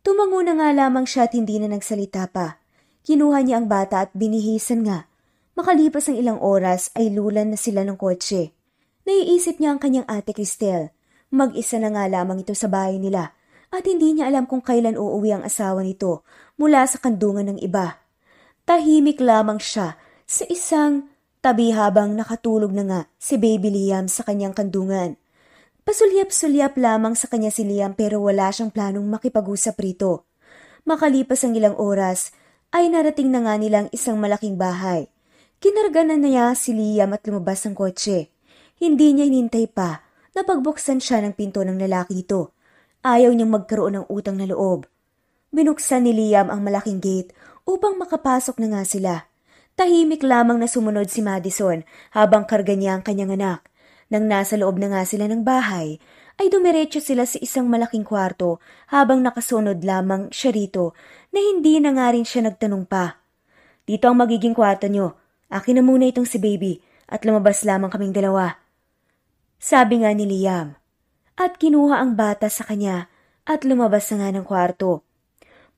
Tumango na nga lamang siya at hindi na nagsalita pa. Kinuha niya ang bata at binihisan nga. Makalipas ang ilang oras ay lulan na sila ng kotse. Naiisip niya ang kanyang ate Cristel. Mag-isa na nga lamang ito sa bahay nila at hindi niya alam kung kailan uuwi ang asawa nito mula sa kandungan ng iba. Tahimik lamang siya sa isang tabi habang nakatulog na nga si Baby Liam sa kanyang kandungan. Pasulyap-sulyap lamang sa kanya si Liam pero wala siyang planong makipag-usap rito. Makalipas ang ilang oras ay narating na nga nilang isang malaking bahay. Kinarga na niya si Liam at lumabas ng kotse. Hindi niya hinintay pa na pagbuksan siya ng pinto ng lalaki ito. Ayaw niyang magkaroon ng utang na loob. Binuksan ni Liam ang malaking gate upang makapasok na nga sila. Tahimik lamang na sumunod si Madison habang karga niya ang kanyang anak. Nang nasa loob na nga sila ng bahay, ay dumiretso sila sa isang malaking kwarto habang nakasunod lamang siya rito na hindi na nga rin siya nagtanong pa. Dito ang magiging kwarto niyo. Akin na muna itong si Baby at lumabas lamang kaming dalawa. Sabi nga ni Liam. At kinuha ang bata sa kanya at lumabas na nga ng kwarto.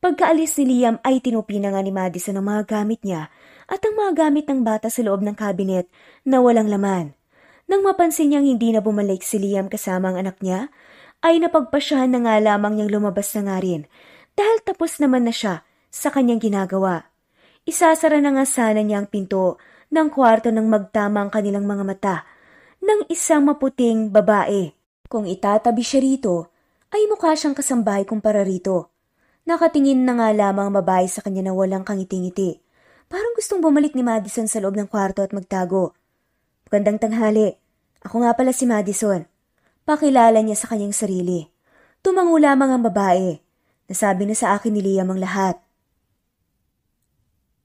Pagkaalis ni Liam ay tinupi na nga ni Madison ang mga gamit niya at ang mga gamit ng bata sa loob ng cabinet na walang laman. Nang mapansin niyang hindi na bumalik si Liam kasama ang anak niya, ay napagpasyahan na nga lamang niyang lumabas na nga rin dahil tapos naman na siya sa kanyang ginagawa. Isasara na nga sana niya ang pinto ng kwarto nang magtama ang kanilang mga mata ng isang maputing babae. Kung itatabi siya rito, ay mukha siyang kasambahay kumpara rito. Nakatingin na nga lamang ang babae sa kanya na walang kangiti-ngiti. Parang gustong bumalik ni Madison sa loob ng kwarto at magtago. Magandang tanghali. Ako nga pala si Madison. Pakilala niya sa kanyang sarili. Tumango lamang ang babae. Nasabi na sa akin ni Liam ang lahat.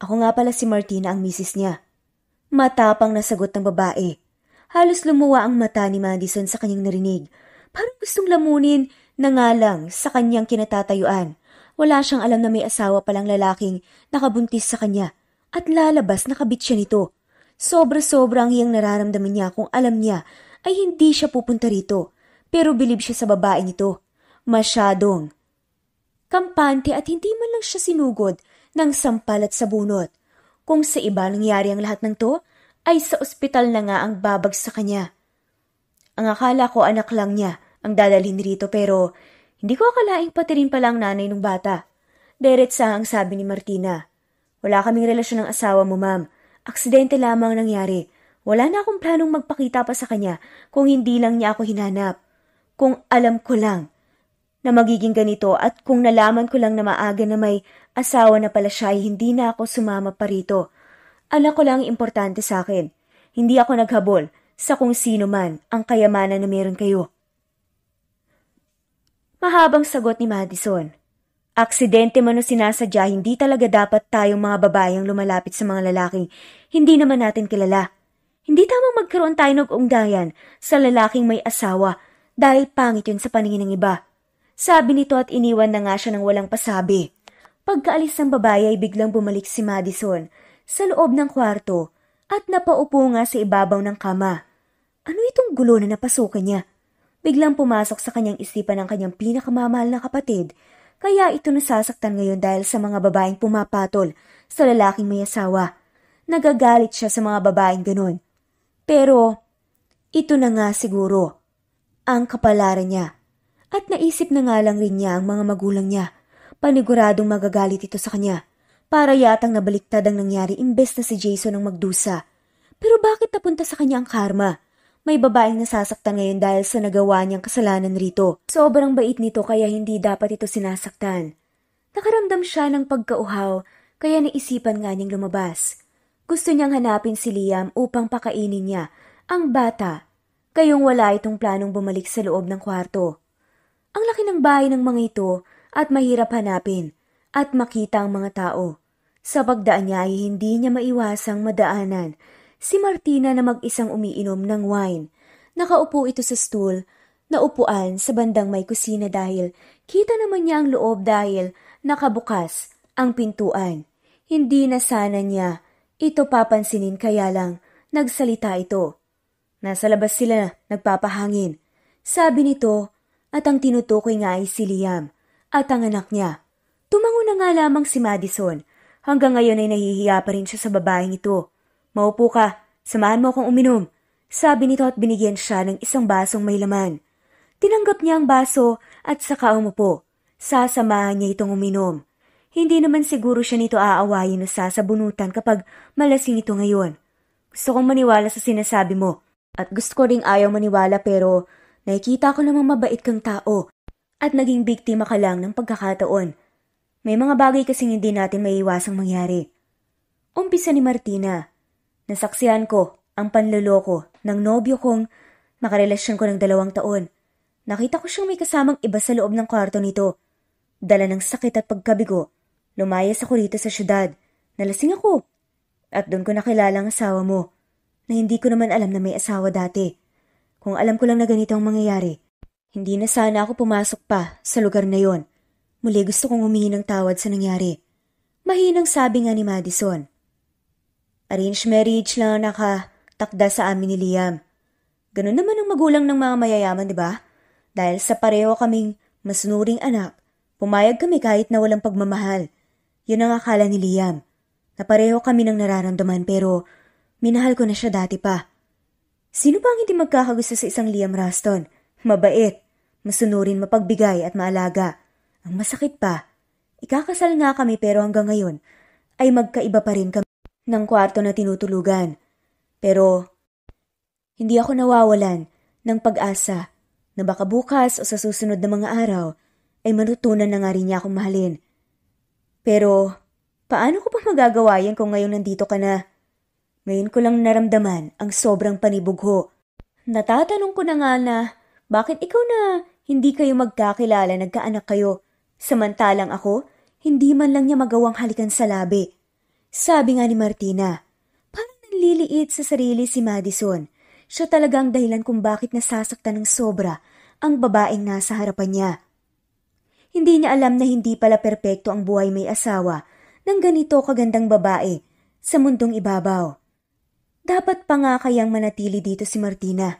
Ako nga pala si Martina ang misis niya. Matapang na sagot ng babae. Halos lumuwa ang mata ni Madison sa kanyang narinig. Parang gustong lamunin na nga lang sa kanyang kinatatayuan. Wala siyang alam na may asawa palang lalaking nakabuntis sa kanya at lalabas nakabit siya nito. Sobra-sobra ang iyang nararamdaman niya kung alam niya ay hindi siya pupunta rito. Pero bilib siya sa babaeng ito. Masyadong. Kampante at hindi man lang siya sinugod ng sampal at sabunot. Kung sa iba nangyari ang lahat ng to, ay sa ospital na nga ang babag sa kanya. Ang akala ko anak lang niya ang dadalhin rito pero hindi ko akalaing pati rin pala ang nanay ng bata. Diretsa ang sabi ni Martina. Wala kaming relasyon ng asawa mo, ma'am. Aksidente lamang nangyari. Wala na akong planong magpakita pa sa kanya kung hindi lang niya ako hinanap. Kung alam ko lang na magiging ganito at kung nalaman ko lang na maaga na may asawa na pala siya ay hindi na ako sumama pa rito. Alam ko lang ang importante sa akin. Hindi ako naghabol sa kung sino man ang kayamanan na meron kayo. Mahabang sagot ni Madison. Aksidente man o sinasadya, hindi talaga dapat tayong mga babae ang lumalapit sa mga lalaking hindi naman natin kilala. Hindi tamang magkaroon tayo ng unggayan sa lalaking may asawa dahil pangit yun sa paningin ng iba. Sabi nito at iniwan na nga siya ng walang pasabi. Pagkaalis ng babae ay biglang bumalik si Madison sa loob ng kwarto at napaupo nga sa ibabaw ng kama. Ano itong gulo na napasukan niya? Biglang pumasok sa kanyang isipan ang kanyang pinakamamahal na kapatid, kaya ito nasasaktan ngayon dahil sa mga babaeng pumapatol sa lalaking may asawa. Nagagalit siya sa mga babaeng ganun. Pero ito na nga siguro ang kapalaran niya. At naisip na nga lang rin niya ang mga magulang niya. Paniguradong magagalit ito sa kanya. Para yatang nabaliktad ang nangyari imbes na si Jason ang magdusa. Pero bakit napunta sa kanya ang karma? May babaeng nasasaktan ngayon dahil sa nagawa niyang kasalanan rito. Sobrang bait nito kaya hindi dapat ito sinasaktan. Nakaramdam siya ng pagkauhaw kaya naisipan nga niyang lumabas. Gusto niyang hanapin si Liam upang pakainin niya ang bata. Kayong wala itong planong bumalik sa loob ng kwarto. Ang laki ng bahay ng mga ito at mahirap hanapin at makita ang mga tao. Sa pagdaan niya ay hindi niya maiwasang madaanan si Martina na mag-isang umiinom ng wine. Nakaupo ito sa stool na upuan sa bandang may kusina dahil kita naman niya ang loob dahil nakabukas ang pintuan. Hindi na sana niya ito papansinin kaya lang nagsalita ito. Nasa labas sila nagpapahangin. Sabi nito at ang tinutukoy nga ay si Liam at ang anak niya. Tumango na nga lamang si Madison. Hanggang ngayon ay nahihiya pa rin siya sa babaeng ito. Maupo ka, samahan mo akong uminom. Sabi nito at binigyan siya ng isang basong may laman. Tinanggap niya ang baso at saka umupo. Sasamahan niya itong uminom. Hindi naman siguro siya nito aawayin o sasabunutan kapag malasing ito ngayon. Gusto kong maniwala sa sinasabi mo at gusto ko ring ayaw maniwala pero nakikita ko namang mabait kang tao at naging biktima ka lang ng pagkakataon. May mga bagay kasing hindi natin maiiwasang mangyari. Umpisa ni Martina. Nasaksihan ko ang panloloko ng nobyo kong makarelasyon ko ng 2 taon. Nakita ko siyang may kasamang iba sa loob ng kwarto nito. Dala ng sakit at pagkabigo, lumayas ako rito sa syudad. Nalasing ako. At doon ko nakilala ang asawa mo na hindi ko naman alam na may asawa dati. Kung alam ko lang na ganito ang mangyayari, hindi na sana ako pumasok pa sa lugar na yon. Muli gusto kong humingi ng tawad sa nangyari. Mahinang sabi nga ni Madison. Arranged marriage lang ang nakatakda sa amin ni Liam. Ganun naman ang magulang ng mga mayayaman, di ba? Dahil sa pareho kaming masunuring anak, pumayag kami kahit na walang pagmamahal. Yun ang akala ni Liam. Na pareho kami ng nararamdaman pero minahal ko na siya dati pa. Sino ba ang hindi magkakagusto sa isang Liam Ruston? Mabait, masunurin, mapagbigay at maalaga. Ang masakit pa, ikakasal nga kami pero hanggang ngayon ay magkaiba pa rin kami ng kwarto na tinutulugan. Pero hindi ako nawawalan ng pag-asa na baka bukas o sa susunod na mga araw ay matutunan na nga rin niya akong mahalin. Pero paano ko pa magagawa yan kung ngayon nandito ka na? Ngayon ko lang naramdaman ang sobrang panibugho. Natatanong ko na nga na bakit ikaw na hindi kayo magkakilala nagkaanak kayo? Samantalang ako, hindi man lang niya magawang halikan sa labi. Sabi nga ni Martina, parang nanliliit sa sarili si Madison. Siya talagang dahilan kung bakit nasasaktan ng sobra ang babaeng nasa harapan niya. Hindi niya alam na hindi pala perpekto ang buhay may asawa ng ganito kagandang babae sa mundong ibabaw. Dapat pa nga kayang manatili dito si Martina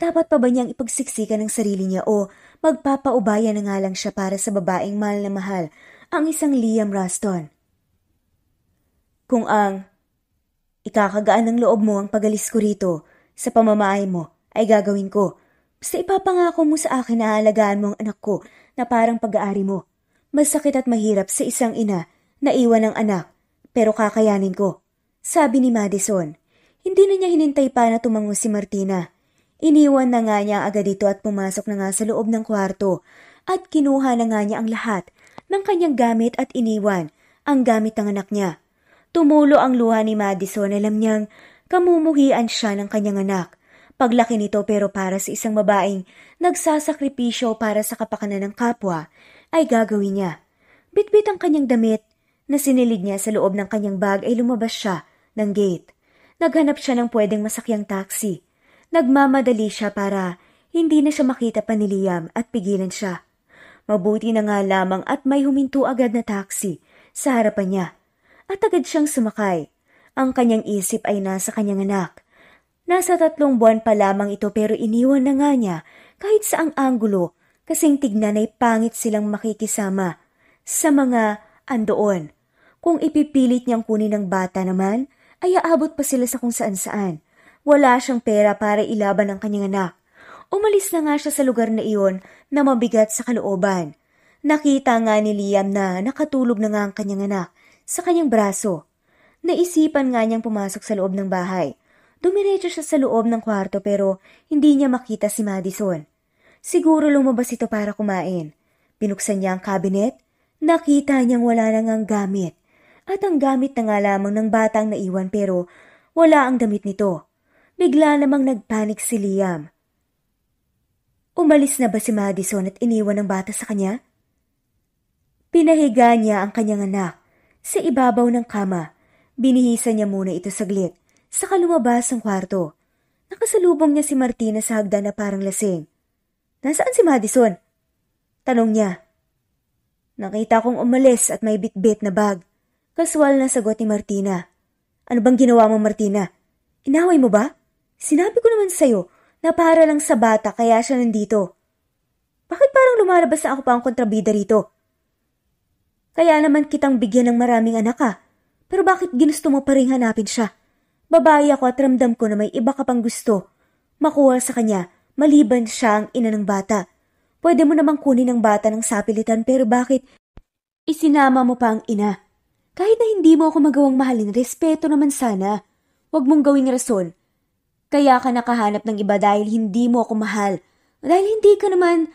Dapat pa ba niyang ipagsiksikan ng sarili niya o magpapaubaya na nga lang siya para sa babaeng mahal na mahal ang isang Liam Ruston? Kung ang ikakagaan ng loob mo ang pagalis ko rito sa pamamahay mo ay gagawin ko. Basta ipapangako mo sa akin na aalagaan mo ang anak ko na parang pag-aari mo. Masakit at mahirap sa isang ina na iwan ng anak, pero kakayanin ko. Sabi ni Madison. Hindi na niya hinintay pa na tumango si Martina. Iniwan na nga niya agad dito at pumasok na nga sa loob ng kwarto at kinuha na nga niya ang lahat ng kanyang gamit at iniwan ang gamit ng anak niya. Tumulo ang luha ni Madison, alam niyang kamumuhian siya ng kanyang anak. Paglaki nito pero para sa isang babaeng nagsasakripisyo para sa kapakanan ng kapwa ay gagawin niya. Bitbit ang kanyang damit na sinilid niya sa loob ng kanyang bag ay lumabas siya ng gate. Naghanap siya ng pwedeng masakyang taxi. Nagmamadali siya para hindi na siya makita pa ni Liam at pigilan siya. Mabuti na nga lamang at may huminto agad na taxi sa harapan niya. At agad siyang sumakay. Ang kanyang isip ay nasa kanyang anak. Nasa 3 buwan pa lamang ito pero iniwan na nga niya kahit saang anggulo kasing tignan ay pangit silang makikisama sa mga andoon. Kung ipipilit niyang kunin ng bata naman, ay aabot pa sila sa kung saan-saan. Wala siyang pera para ilaban ang kanyang anak. Umalis na nga siya sa lugar na iyon na mabigat sa kalooban. Nakita nga ni Liam na nakatulog na nga ang kanyang anak sa kanyang braso. Naisipan nga niyang pumasok sa loob ng bahay. Dumiretso siya sa loob ng kwarto pero hindi niya makita si Madison. Siguro lumabas ito para kumain. Binuksan niya ang cabinet. Nakita niyang wala na ngang gamit. At ang gamit na nga lamang ng batang naiwan pero wala ang damit nito. Bigla namang nagpanik si Liam. Umalis na ba si Madison at iniwan ng bata sa kanya? Pinahiga niya ang kanyang anak sa ibabaw ng kama. Binihisan niya muna ito saglit, saka lumabas ang kwarto. Nakasalubong niya si Martina sa hagdan na parang lasing. Nasaan si Madison? Tanong niya. Nakita kong umalis at may bitbit na bag. Kaswal na sagot ni Martina. Ano bang ginawa mo, Martina? Inaway mo ba? Sinabi ko naman sa'yo na para lang sa bata kaya siya nandito. Bakit parang lumalabas na ako pa ang kontrabida rito? Kaya naman kitang bigyan ng maraming anak ka. Pero bakit ginusto mo pa rin hanapin siya? Babae ako at ramdam ko na may iba ka pang gusto. Makuha sa kanya, maliban siya ang ina ng bata. Pwede mo namang kunin ang bata ng sapilitan pero bakit isinama mo pa ang ina? Kahit na hindi mo ako magawang mahalin, respeto naman sana. Huwag mong gawing rason. Kaya ka nakahanap ng iba dahil hindi mo ako mahal. Dahil hindi ka naman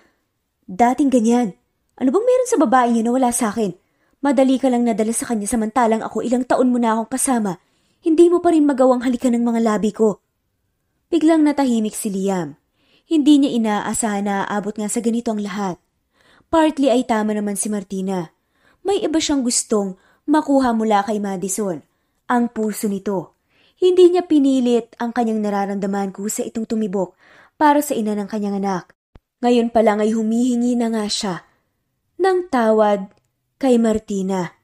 dating ganyan. Ano bang meron sa babae niyo na wala sa akin? Madali ka lang nadala sa kanya samantalang ako ilang taon mo na akong kasama. Hindi mo pa rin magawang halikan ng mga labi ko. Biglang natahimik si Liam. Hindi niya inaasahan na aabot nga sa ganito ang lahat. Partly ay tama naman si Martina. May iba siyang gustong makuha mula kay Madison. Ang puso nito. Hindi niya pinilit ang kanyang nararamdaman kusa itong tumibok para sa ina ng kanyang anak. Ngayon pa lang ay humihingi na nga siya ng tawad kay Martina.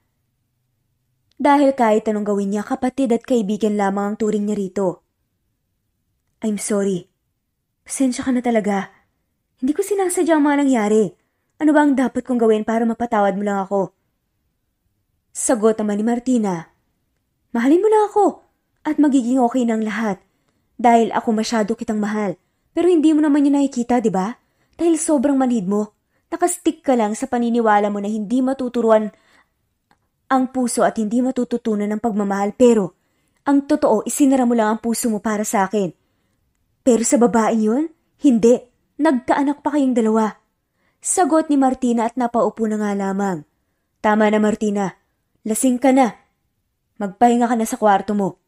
Dahil kahit anong gawin niya, kapatid at kaibigan lamang ang turing niya rito. I'm sorry. Pasensya ka na talaga. Hindi ko sinasadya ang mga nangyari. Ano ba ang dapat kong gawin para mapatawad mo lang ako? Sagot naman ni Martina. Mahalin mo na ako at magiging okay ng lahat. Dahil ako masyado kitang mahal. Pero hindi mo naman yun nakikita, di ba? Dahil sobrang manhid mo. Nakastick ka lang sa paniniwala mo na hindi matuturuan ang puso at hindi matututunan ng pagmamahal. Pero ang totoo, isinara mo lang ang puso mo para sa akin. Pero sa babaeng yun, hindi. Nagkaanak pa kayong dalawa. Sagot ni Martina at napaupo na nga lamang. Tama na, Martina. Lasing ka na. Magpahinga ka na sa kwarto mo.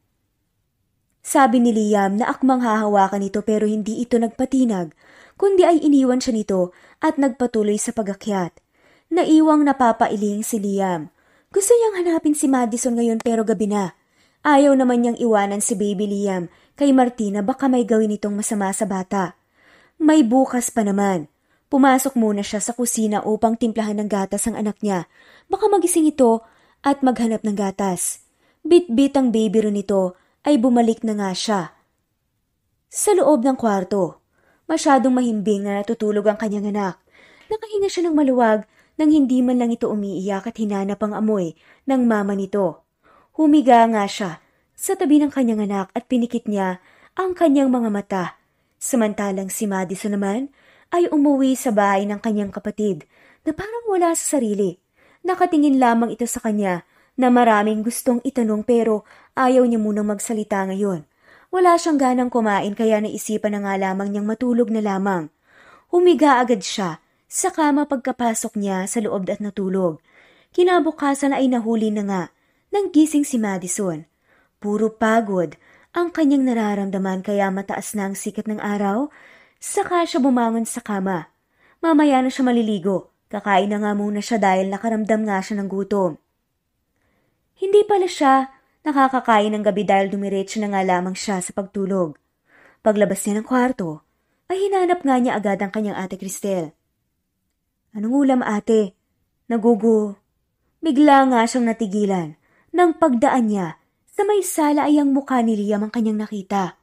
Sabi ni Liam na akmang hahawakan ito pero hindi ito nagpatinag, kundi ay iniwan siya nito at nagpatuloy sa pagakyat. Naiwang napapailing si Liam. Gusto niyang hanapin si Madison ngayon pero gabi na. Ayaw naman niyang iwanan si baby Liam kay Martina, baka may gawin itong masama sa bata. May bukas pa naman. Pumasok muna siya sa kusina upang timplahan ng gatas ang anak niya. Baka magising ito at maghanap ng gatas. Bit-bit ang baby ron nito ay bumalik na nga siya. Sa loob ng kwarto, Masyadong mahimbing na natutulog ang kanyang anak. Nakahinga siya ng maluwag nang hindi man lang ito umiiyak at hinanap ang amoy ng mama nito. Humiga nga siya sa tabi ng kanyang anak at pinikit niya ang kanyang mga mata. Samantalang si Madison naman ay umuwi sa bahay ng kanyang kapatid na parang wala sa sarili. Nakatingin lamang ito sa kanya na maraming gustong itanong pero ayaw niya munang magsalita ngayon. Wala siyang ganang kumain kaya naisipan na nga lamang niyang matulog na lamang. Humiga agad siya sa kama pagkapasok niya sa loob at natulog. Kinabukasan ay nahuli na nga nang gising si Madison. Puro pagod ang kanyang nararamdaman kaya mataas na ang sikat ng araw. Saka siya bumangon sa kama. Mamaya na siya maliligo. Kakain na nga muna siya dahil nakaramdam nga siya ng gutom. Hindi pala siya nakakakain ng gabi dahil dumiretso na nga lamang siya sa pagtulog. Paglabas niya ng kwarto, ay hinanap nga niya agad ang kanyang ate Cristel. Anong ulam ate? Nagugu. Bigla nga siyang natigilan. Nang pagdaan niya, sa may sala ay ang mukha ni Liam ang kanyang nakita.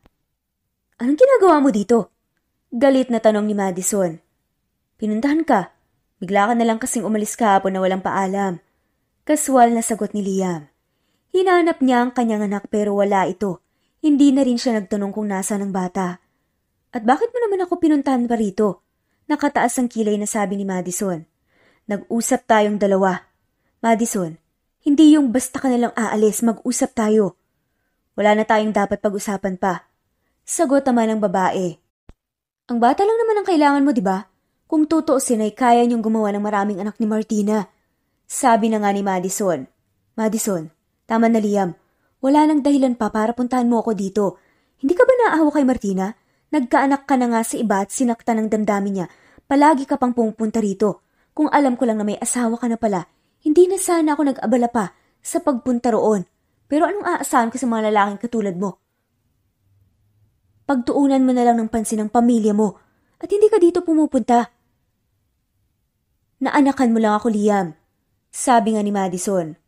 Anong ginagawa mo dito? Galit na tanong ni Madison. Pinuntahan ka. Bigla ka na lang kasing umalis kahapon na walang paalam. Kaswal na sagot ni Liam. Hinanap niya ang kanyang anak pero wala ito. Hindi na rin siya nagtanong kung nasaan ang bata. At bakit mo naman ako pinuntahan pa rito? Nakataas ang kilay na sabi ni Madison. Nag-usap tayong dalawa. Madison, hindi yung basta ka nalang aalis, mag-usap tayo. Wala na tayong dapat pag-usapan pa. Sagot naman ng babae. Ang bata lang naman ang kailangan mo, di ba? Kung tutuusin ay kaya niyong gumawa ng maraming anak ni Martina. Sabi na nga ni Madison. Madison, tama na Liam. Wala nang dahilan pa para puntahan mo ako dito. Hindi ka ba naawa kay Martina? Nagkaanak ka na nga sa iba at sinakta ng damdamin niya. Palagi ka pang pumunta rito. Kung alam ko lang na may asawa ka na pala, hindi na sana ako nag-abala pa sa pagpunta roon. Pero anong aasahan ko sa mga lalaking katulad mo? Pagtuunan mo na lang ng pansin ng pamilya mo at hindi ka dito pumupunta. Naanakan mo lang ako, Liam. Sabi nga ni Madison.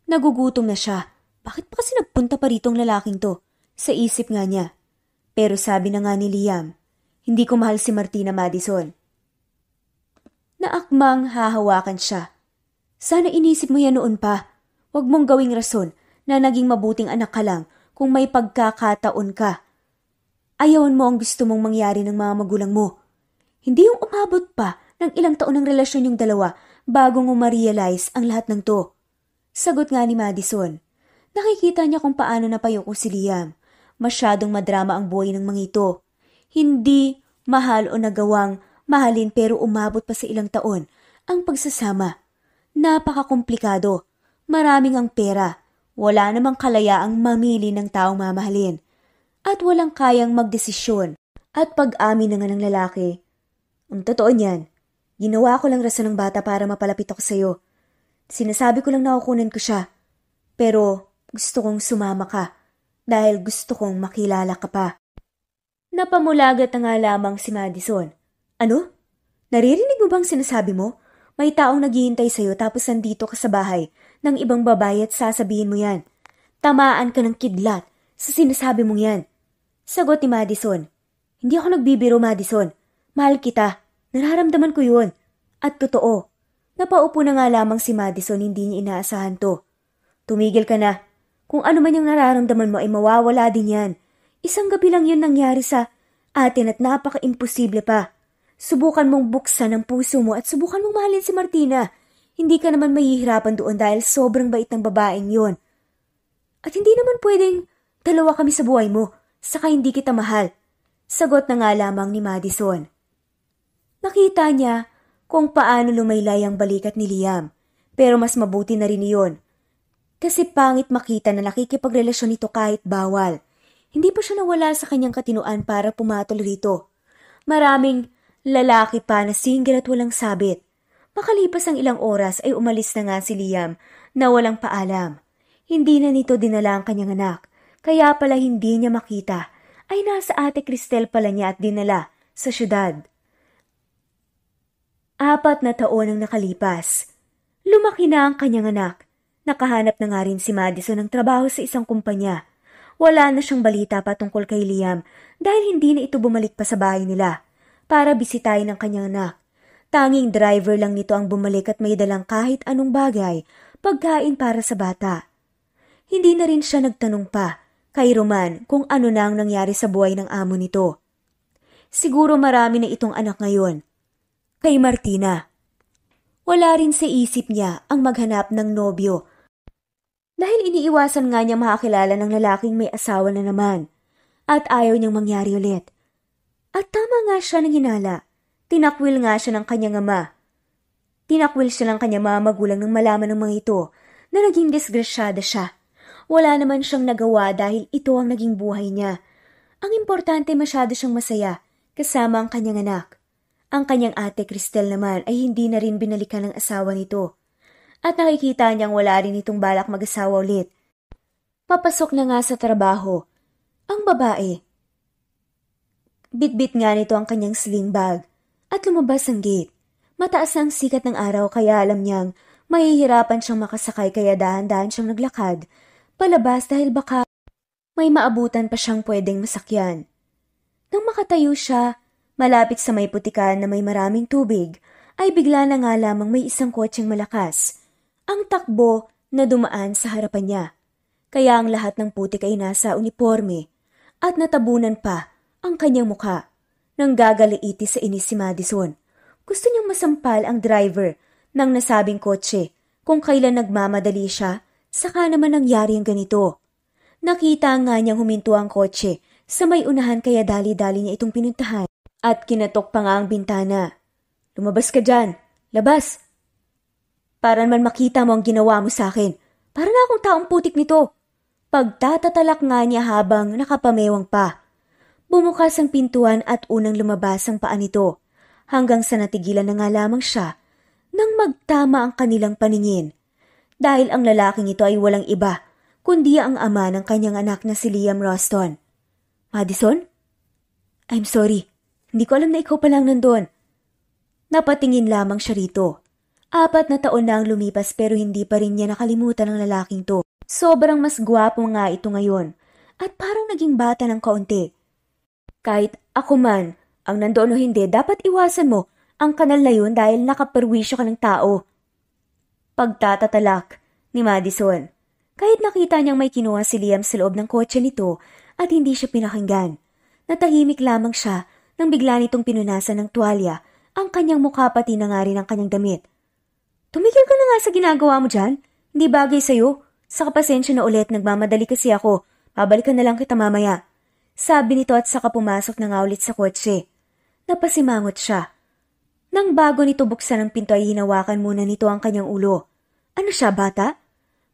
Nagugutom na siya. Bakit pa kasi nagpunta pa rito ang lalaking to? Sa isip nga niya. Pero sabi na nga ni Liam, hindi ko mahal si Martina, Madison. Naakmang hahawakan siya. Sana inisip mo yan noon pa. Huwag mong gawing rason na naging mabuting anak ka lang kung may pagkakataon ka. Ayawan mo ang gusto mong mangyari ng mga magulang mo. Hindi yung umabot pa ng ilang taon ng relasyon yung dalawa bago mo ma-realize ang lahat ng to. Sagot nga ni Madison. Nakikita niya kung paano napayoko si Liam. Masyadong madrama ang buhay ng mga ito. Hindi mahal o nagawang mahalin pero umabot pa sa ilang taon ang pagsasama. Napakakomplikado. Maraming ang pera. Wala namang kalayaang mamili ng taong mamahalin. At walang kayang magdesisyon. At pag-amin na nga ng lalaki. Ang totoo niyan, ginawa ko lang rason ng bata para mapalapit ako sa'yo. Sinasabi ko lang na kukunin ko siya. Pero gusto kong sumama ka dahil gusto kong makilala ka pa. Napamulagat na nga lamang si Madison. Ano? Naririnig mo bang sinasabi mo? May taong naghihintay sa'yo tapos nandito ka sa bahay ng ibang babae at sasabihin mo yan. Tamaan ka ng kidlat sa sinasabi mong yan. Sagot ni Madison. Hindi ako nagbibiro, Madison. Mahal kita. Nararamdaman ko yun. At totoo. Napaupo na nga lamang si Madison, hindi niya inaasahan to. Tumigil ka na. Kung ano man yung nararamdaman mo ay mawawala din yan. Isang gabi lang yun nangyari sa atin at napaka-imposible pa. Subukan mong buksan ang puso mo at subukan mong mahalin si Martina. Hindi ka naman mahihirapan doon dahil sobrang bait ng babaeng yun. At hindi naman pwedeng dalawa kami sa buhay mo, saka hindi kita mahal. Sagot na nga lamang ni Madison. Nakita niya kung paano lumaylay ang balikat ni Liam, pero mas mabuti na rin iyon. Kasi pangit makita na nakikipagrelasyon ito kahit bawal. Hindi pa siya nawala sa kanyang katinuan para pumatol rito. Maraming lalaki pa na single at walang sabit. Makalipas ang ilang oras ay umalis na nga si Liam na walang paalam. Hindi na nito dinala ang kanyang anak, kaya pala hindi niya makita ay nasa ate Cristel pala niya at dinala sa syudad. 4 na taon ang nakalipas. Lumaki na ang kanyang anak. Nakahanap na nga rin si Madison ng trabaho sa isang kumpanya. Wala na siyang balita patungkol kay Liam dahil hindi na ito bumalik pa sa bahay nila. para bisitahin ang kanyang anak. Tanging driver lang nito ang bumalik at may dalang kahit anong bagay, pagkain para sa bata. Hindi na rin siya nagtanong pa kay Roman kung ano na ang nangyari sa buhay ng amo nito. Siguro marami na itong anak ngayon. Kay Martina. Wala rin sa isip niya ang maghanap ng nobyo dahil iniiwasan nga niya makakilala ng lalaking may asawa na naman at ayaw niyang mangyari ulit. At tama nga siya ng hinala. Tinakwil nga siya ng kanyang ama. Tinakwil siya ng kanyang mga magulang nang malaman ng mga ito na naging disgrasyada siya. Wala naman siyang nagawa dahil ito ang naging buhay niya. Ang importante masyado siyang masaya kasama ang kanyang anak. Ang kanyang ate Cristel naman ay hindi na rin binalikan ng asawa nito. At nakikita niyang wala rin itong balak mag-asawa ulit. Papasok na nga sa trabaho. Ang babae. Bitbit nga nito ang kanyang sling bag. At lumabas ang gate. Mataas ang sikat ng araw kaya alam niyang mahihirapan siyang makasakay kaya dahan-dahan siyang naglakad palabas dahil baka may maabutan pa siyang pwedeng masakyan. Nang makatayo siya, malapit sa may putikan na may maraming tubig, ay bigla na nga lamang may isang kotseng malakas. Ang takbo na dumaan sa harapan niya. Kaya ang lahat ng putik ay nasa uniforme at natabunan pa ang kanyang mukha. Nang gagaliiti sa inis si Madison. Gusto niyang masampal ang driver ng nasabing kotse kung kailan nagmamadali siya, saka naman nangyari ang ganito. Nakita nga niyang huminto ang kotse sa may unahan kaya dali-dali niya itong pinuntahan at kinatok pa nga ang bintana. Lumabas ka dyan! Labas! Para naman makita mo ang ginawa mo sa akin. Para na akong taong putik nito. Pagtatatalak nga niya habang nakapamewang pa. Bumukas ang pintuan at unang lumabas ang paa nito, hanggang sa natigilan na nga lamang siya nang magtama ang kanilang paningin. Dahil ang lalaking ito ay walang iba, kundi ang ama ng kanyang anak na si Liam Roston. Madison? I'm sorry, hindi ko alam na ikaw pa lang nandun. Napatingin lamang siya rito. 4 na taon na ang lumipas pero hindi pa rin niya nakalimutan ang lalaking to. Sobrang mas gwapo nga ito ngayon at parang naging bata ng kaunti. Kahit ako man, ang nandoon o hindi, dapat iwasan mo ang kanal na yun dahil nakaperwisyo ka ng tao. Pagtatatalak ni Madison. Kahit nakita niyang may kinuha si Liam sa loob ng kotse nito at hindi siya pinakinggan. Natahimik lamang siya nang bigla nitong pinunasan ng tuwalya ang kanyang mukha pati na nga rin ang kanyang damit. Tumigil ka na nga sa ginagawa mo dyan. Hindi bagay sa'yo. Saka pasensya na ulit, nagmamadali kasi ako. Babalikan na lang kita mamaya. Sabi nito at saka pumasok na nga ulit sa kotse. Napasimangot siya. Nang bago nito buksan ang pinto ay hinawakan muna nito ang kanyang ulo. Ano siya, bata?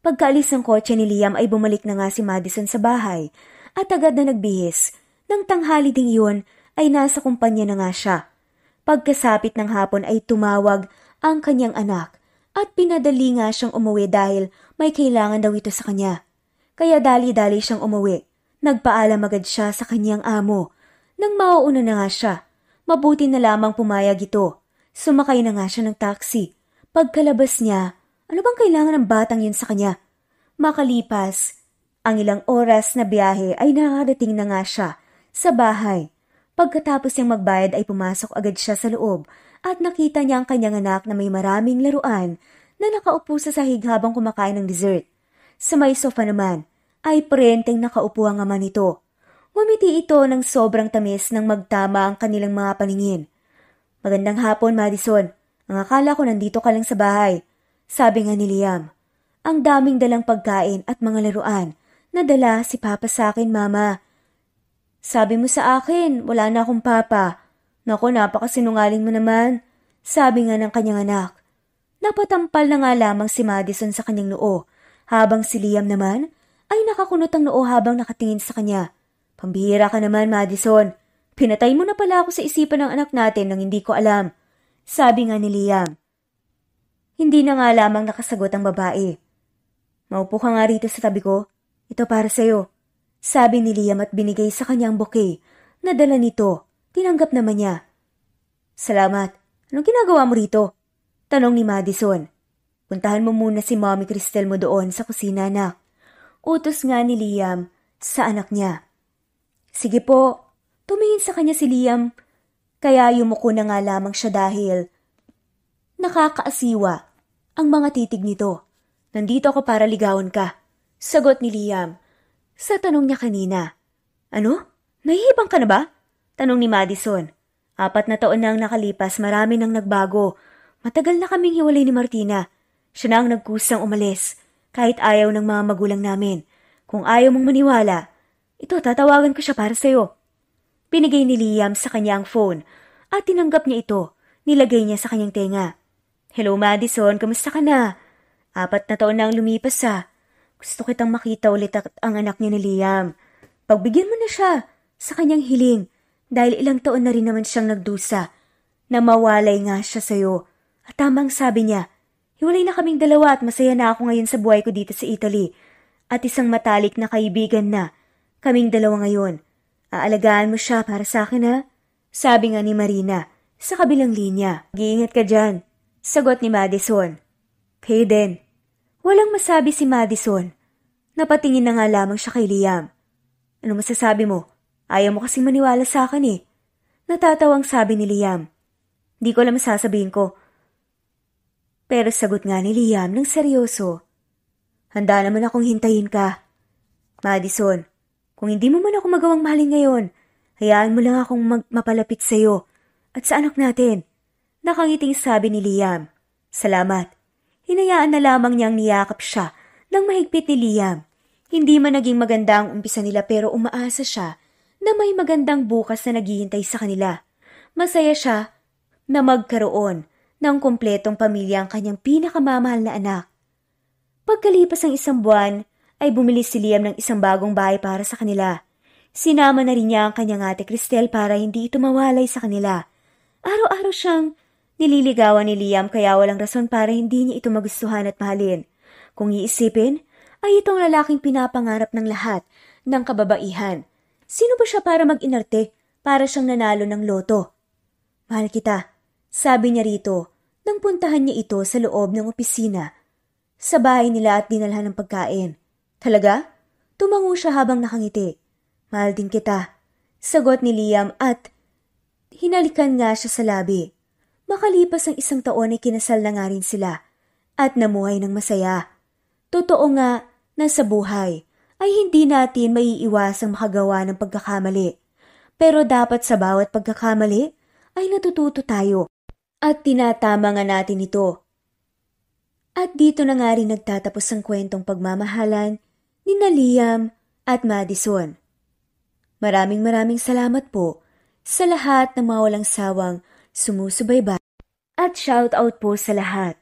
Pagkaalis ng kotse ni Liam ay bumalik na nga si Madison sa bahay at agad na nagbihis. Nang tanghali ding iyon ay nasa kumpanya na nga siya. Pagkasapit ng hapon ay tumawag ang kanyang anak at pinadali nga siyang umuwi dahil may kailangan daw ito sa kanya. Kaya dali-dali siyang umuwi. Nagpaalam agad siya sa kanyang amo. Nang mauuna na nga siya, mabuti na lamang pumayag ito. Sumakay na nga siya ng taxi. Pagkalabas niya, ano bang kailangan ng batang yun sa kanya? Makalipas, ang ilang oras na biyahe ay nakarating na nga siya sa bahay. Pagkatapos niyang magbayad ay pumasok agad siya sa loob at nakita niya ang kanyang anak na may maraming laruan na nakaupo sa sahig habang kumakain ng dessert. Sa may sofa naman, ay parenteng nakaupo ang ama nito. Ngumiti ito ng sobrang tamis nang magtama ang kanilang mga paningin. Magandang hapon, Madison. Ang akala ko nandito ka lang sa bahay. Sabi nga ni Liam. Ang daming dalang pagkain at mga laruan. Nadala si Papa sa akin, Mama. Sabi mo sa akin, wala na akong papa. Naku, napakasinungaling mo naman. Sabi nga ng kanyang anak. Napatampal na nga lamang si Madison sa kanyang noo, habang si Liam naman ay nakakunot ang noo habang nakatingin sa kanya. Pambihira ka naman, Madison. Pinatay mo na pala ako sa isipan ng anak natin nang hindi ko alam. Sabi nga ni Liam. Hindi na nga lamang nakasagot ang babae. Maupo ka nga rito sa tabi ko. Ito para sa'yo. Sabi ni Liam at binigay sa kanyang bouquet. Nadala nito. Tinanggap naman niya. Salamat. Anong ginagawa mo rito? Tanong ni Madison. Puntahan mo muna si Mommy Cristel mo doon sa kusina, anak. Utos nga ni Liam sa anak niya. Sige po. Tumingin sa kanya si Liam Kaya yumuko na nga lamang siya dahil nakakaasiwa ang mga titig nito. Nandito ako para ligawan ka, sagot ni Liam sa tanong niya kanina. Ano? Nahihibang ka na ba? Tanong ni Madison. 4 na taon na ang nakalipas, marami nang nagbago. Matagal na kaming hiwalay ni Martina. Siya na ang nagkusang umalis, kahit ayaw ng mga magulang namin. Kung ayaw mong maniwala, ito, tatawagan ko siya para sa'yo. Pinigay ni Liam sa kanya ang phone at tinanggap niya ito. Nilagay niya sa kanyang tenga. Hello Madison, kamusta ka na? 4 na taon na ang lumipas Gusto kitang makita ulit ang anak niya ni Liam. Pagbigyan mo na siya sa kanyang hiling dahil ilang taon na rin naman siyang nagdusa na mawalay nga siya sa'yo. At tamang sabi niya, hiwalay na kaming dalawa at masaya na ako ngayon sa buhay ko dito sa Italy. At isang matalik na kaibigan na kaming dalawa ngayon. Aalagaan mo siya para sa akin ha? Sabi nga ni Marina sa kabilang linya. Mag-iingat ka dyan, sagot ni Madison. Kayo din. Walang masabi si Madison. Napatingin na nga lamang siya kay Liam. Ano masasabi mo? Ayaw mo kasing maniwala sa akin eh. Natatawang sabi ni Liam. Di ko alam masasabihin ko. Pero sagot nga ni Liam ng seryoso. Handa naman akong hintayin ka. Madison, kung hindi mo man ako magawang mahalin ngayon, hayaan mo lang akong mapalapit sa'yo at sa anak natin. Nakangiting sabi ni Liam. Salamat. Hinayaan na lamang niyang niyakap siya ng mahigpit ni Liam. Hindi man naging maganda ang umpisa nila pero umaasa siya na may magandang bukas na naghihintay sa kanila. Masaya siya na magkaroon ng kumpletong pamilya ang kanyang pinakamamahal na anak. Pagkalipas ng 1 buwan, ay bumili si Liam ng isang bagong bahay para sa kanila. Sinama na rin niya ang kanyang ate Cristel para hindi ito mawalay sa kanila. Araw-araw siyang nililigawan ni Liam kaya walang rason para hindi niya ito magustuhan at mahalin. Kung iisipin, ay itong lalaking pinapangarap ng lahat ng kababaihan. Sino ba siya para mag-inarte para siyang nanalo ng loto? Mahal kita, sabi niya rito nang puntahan niya ito sa loob ng opisina. Sa bahay nila at dinalhan ng pagkain. Talaga? Tumango siya habang nakangiti. Mahal din kita, sagot ni Liam at hinalikan nga siya sa labi. Makalipas ang 1 taon ay kinasal na nga rin sila at namuhay ng masaya. Totoo nga na sa buhay ay hindi natin maiiwasang makagawa ng pagkakamali. Pero dapat sa bawat pagkakamali ay natututo tayo at tinatama nga natin ito. At dito na nga rin nagtatapos ang kwentong pagmamahalan ni Liam at Madison. Maraming salamat po sa lahat ng mga walang sawang sumusubaybay at shout out po sa lahat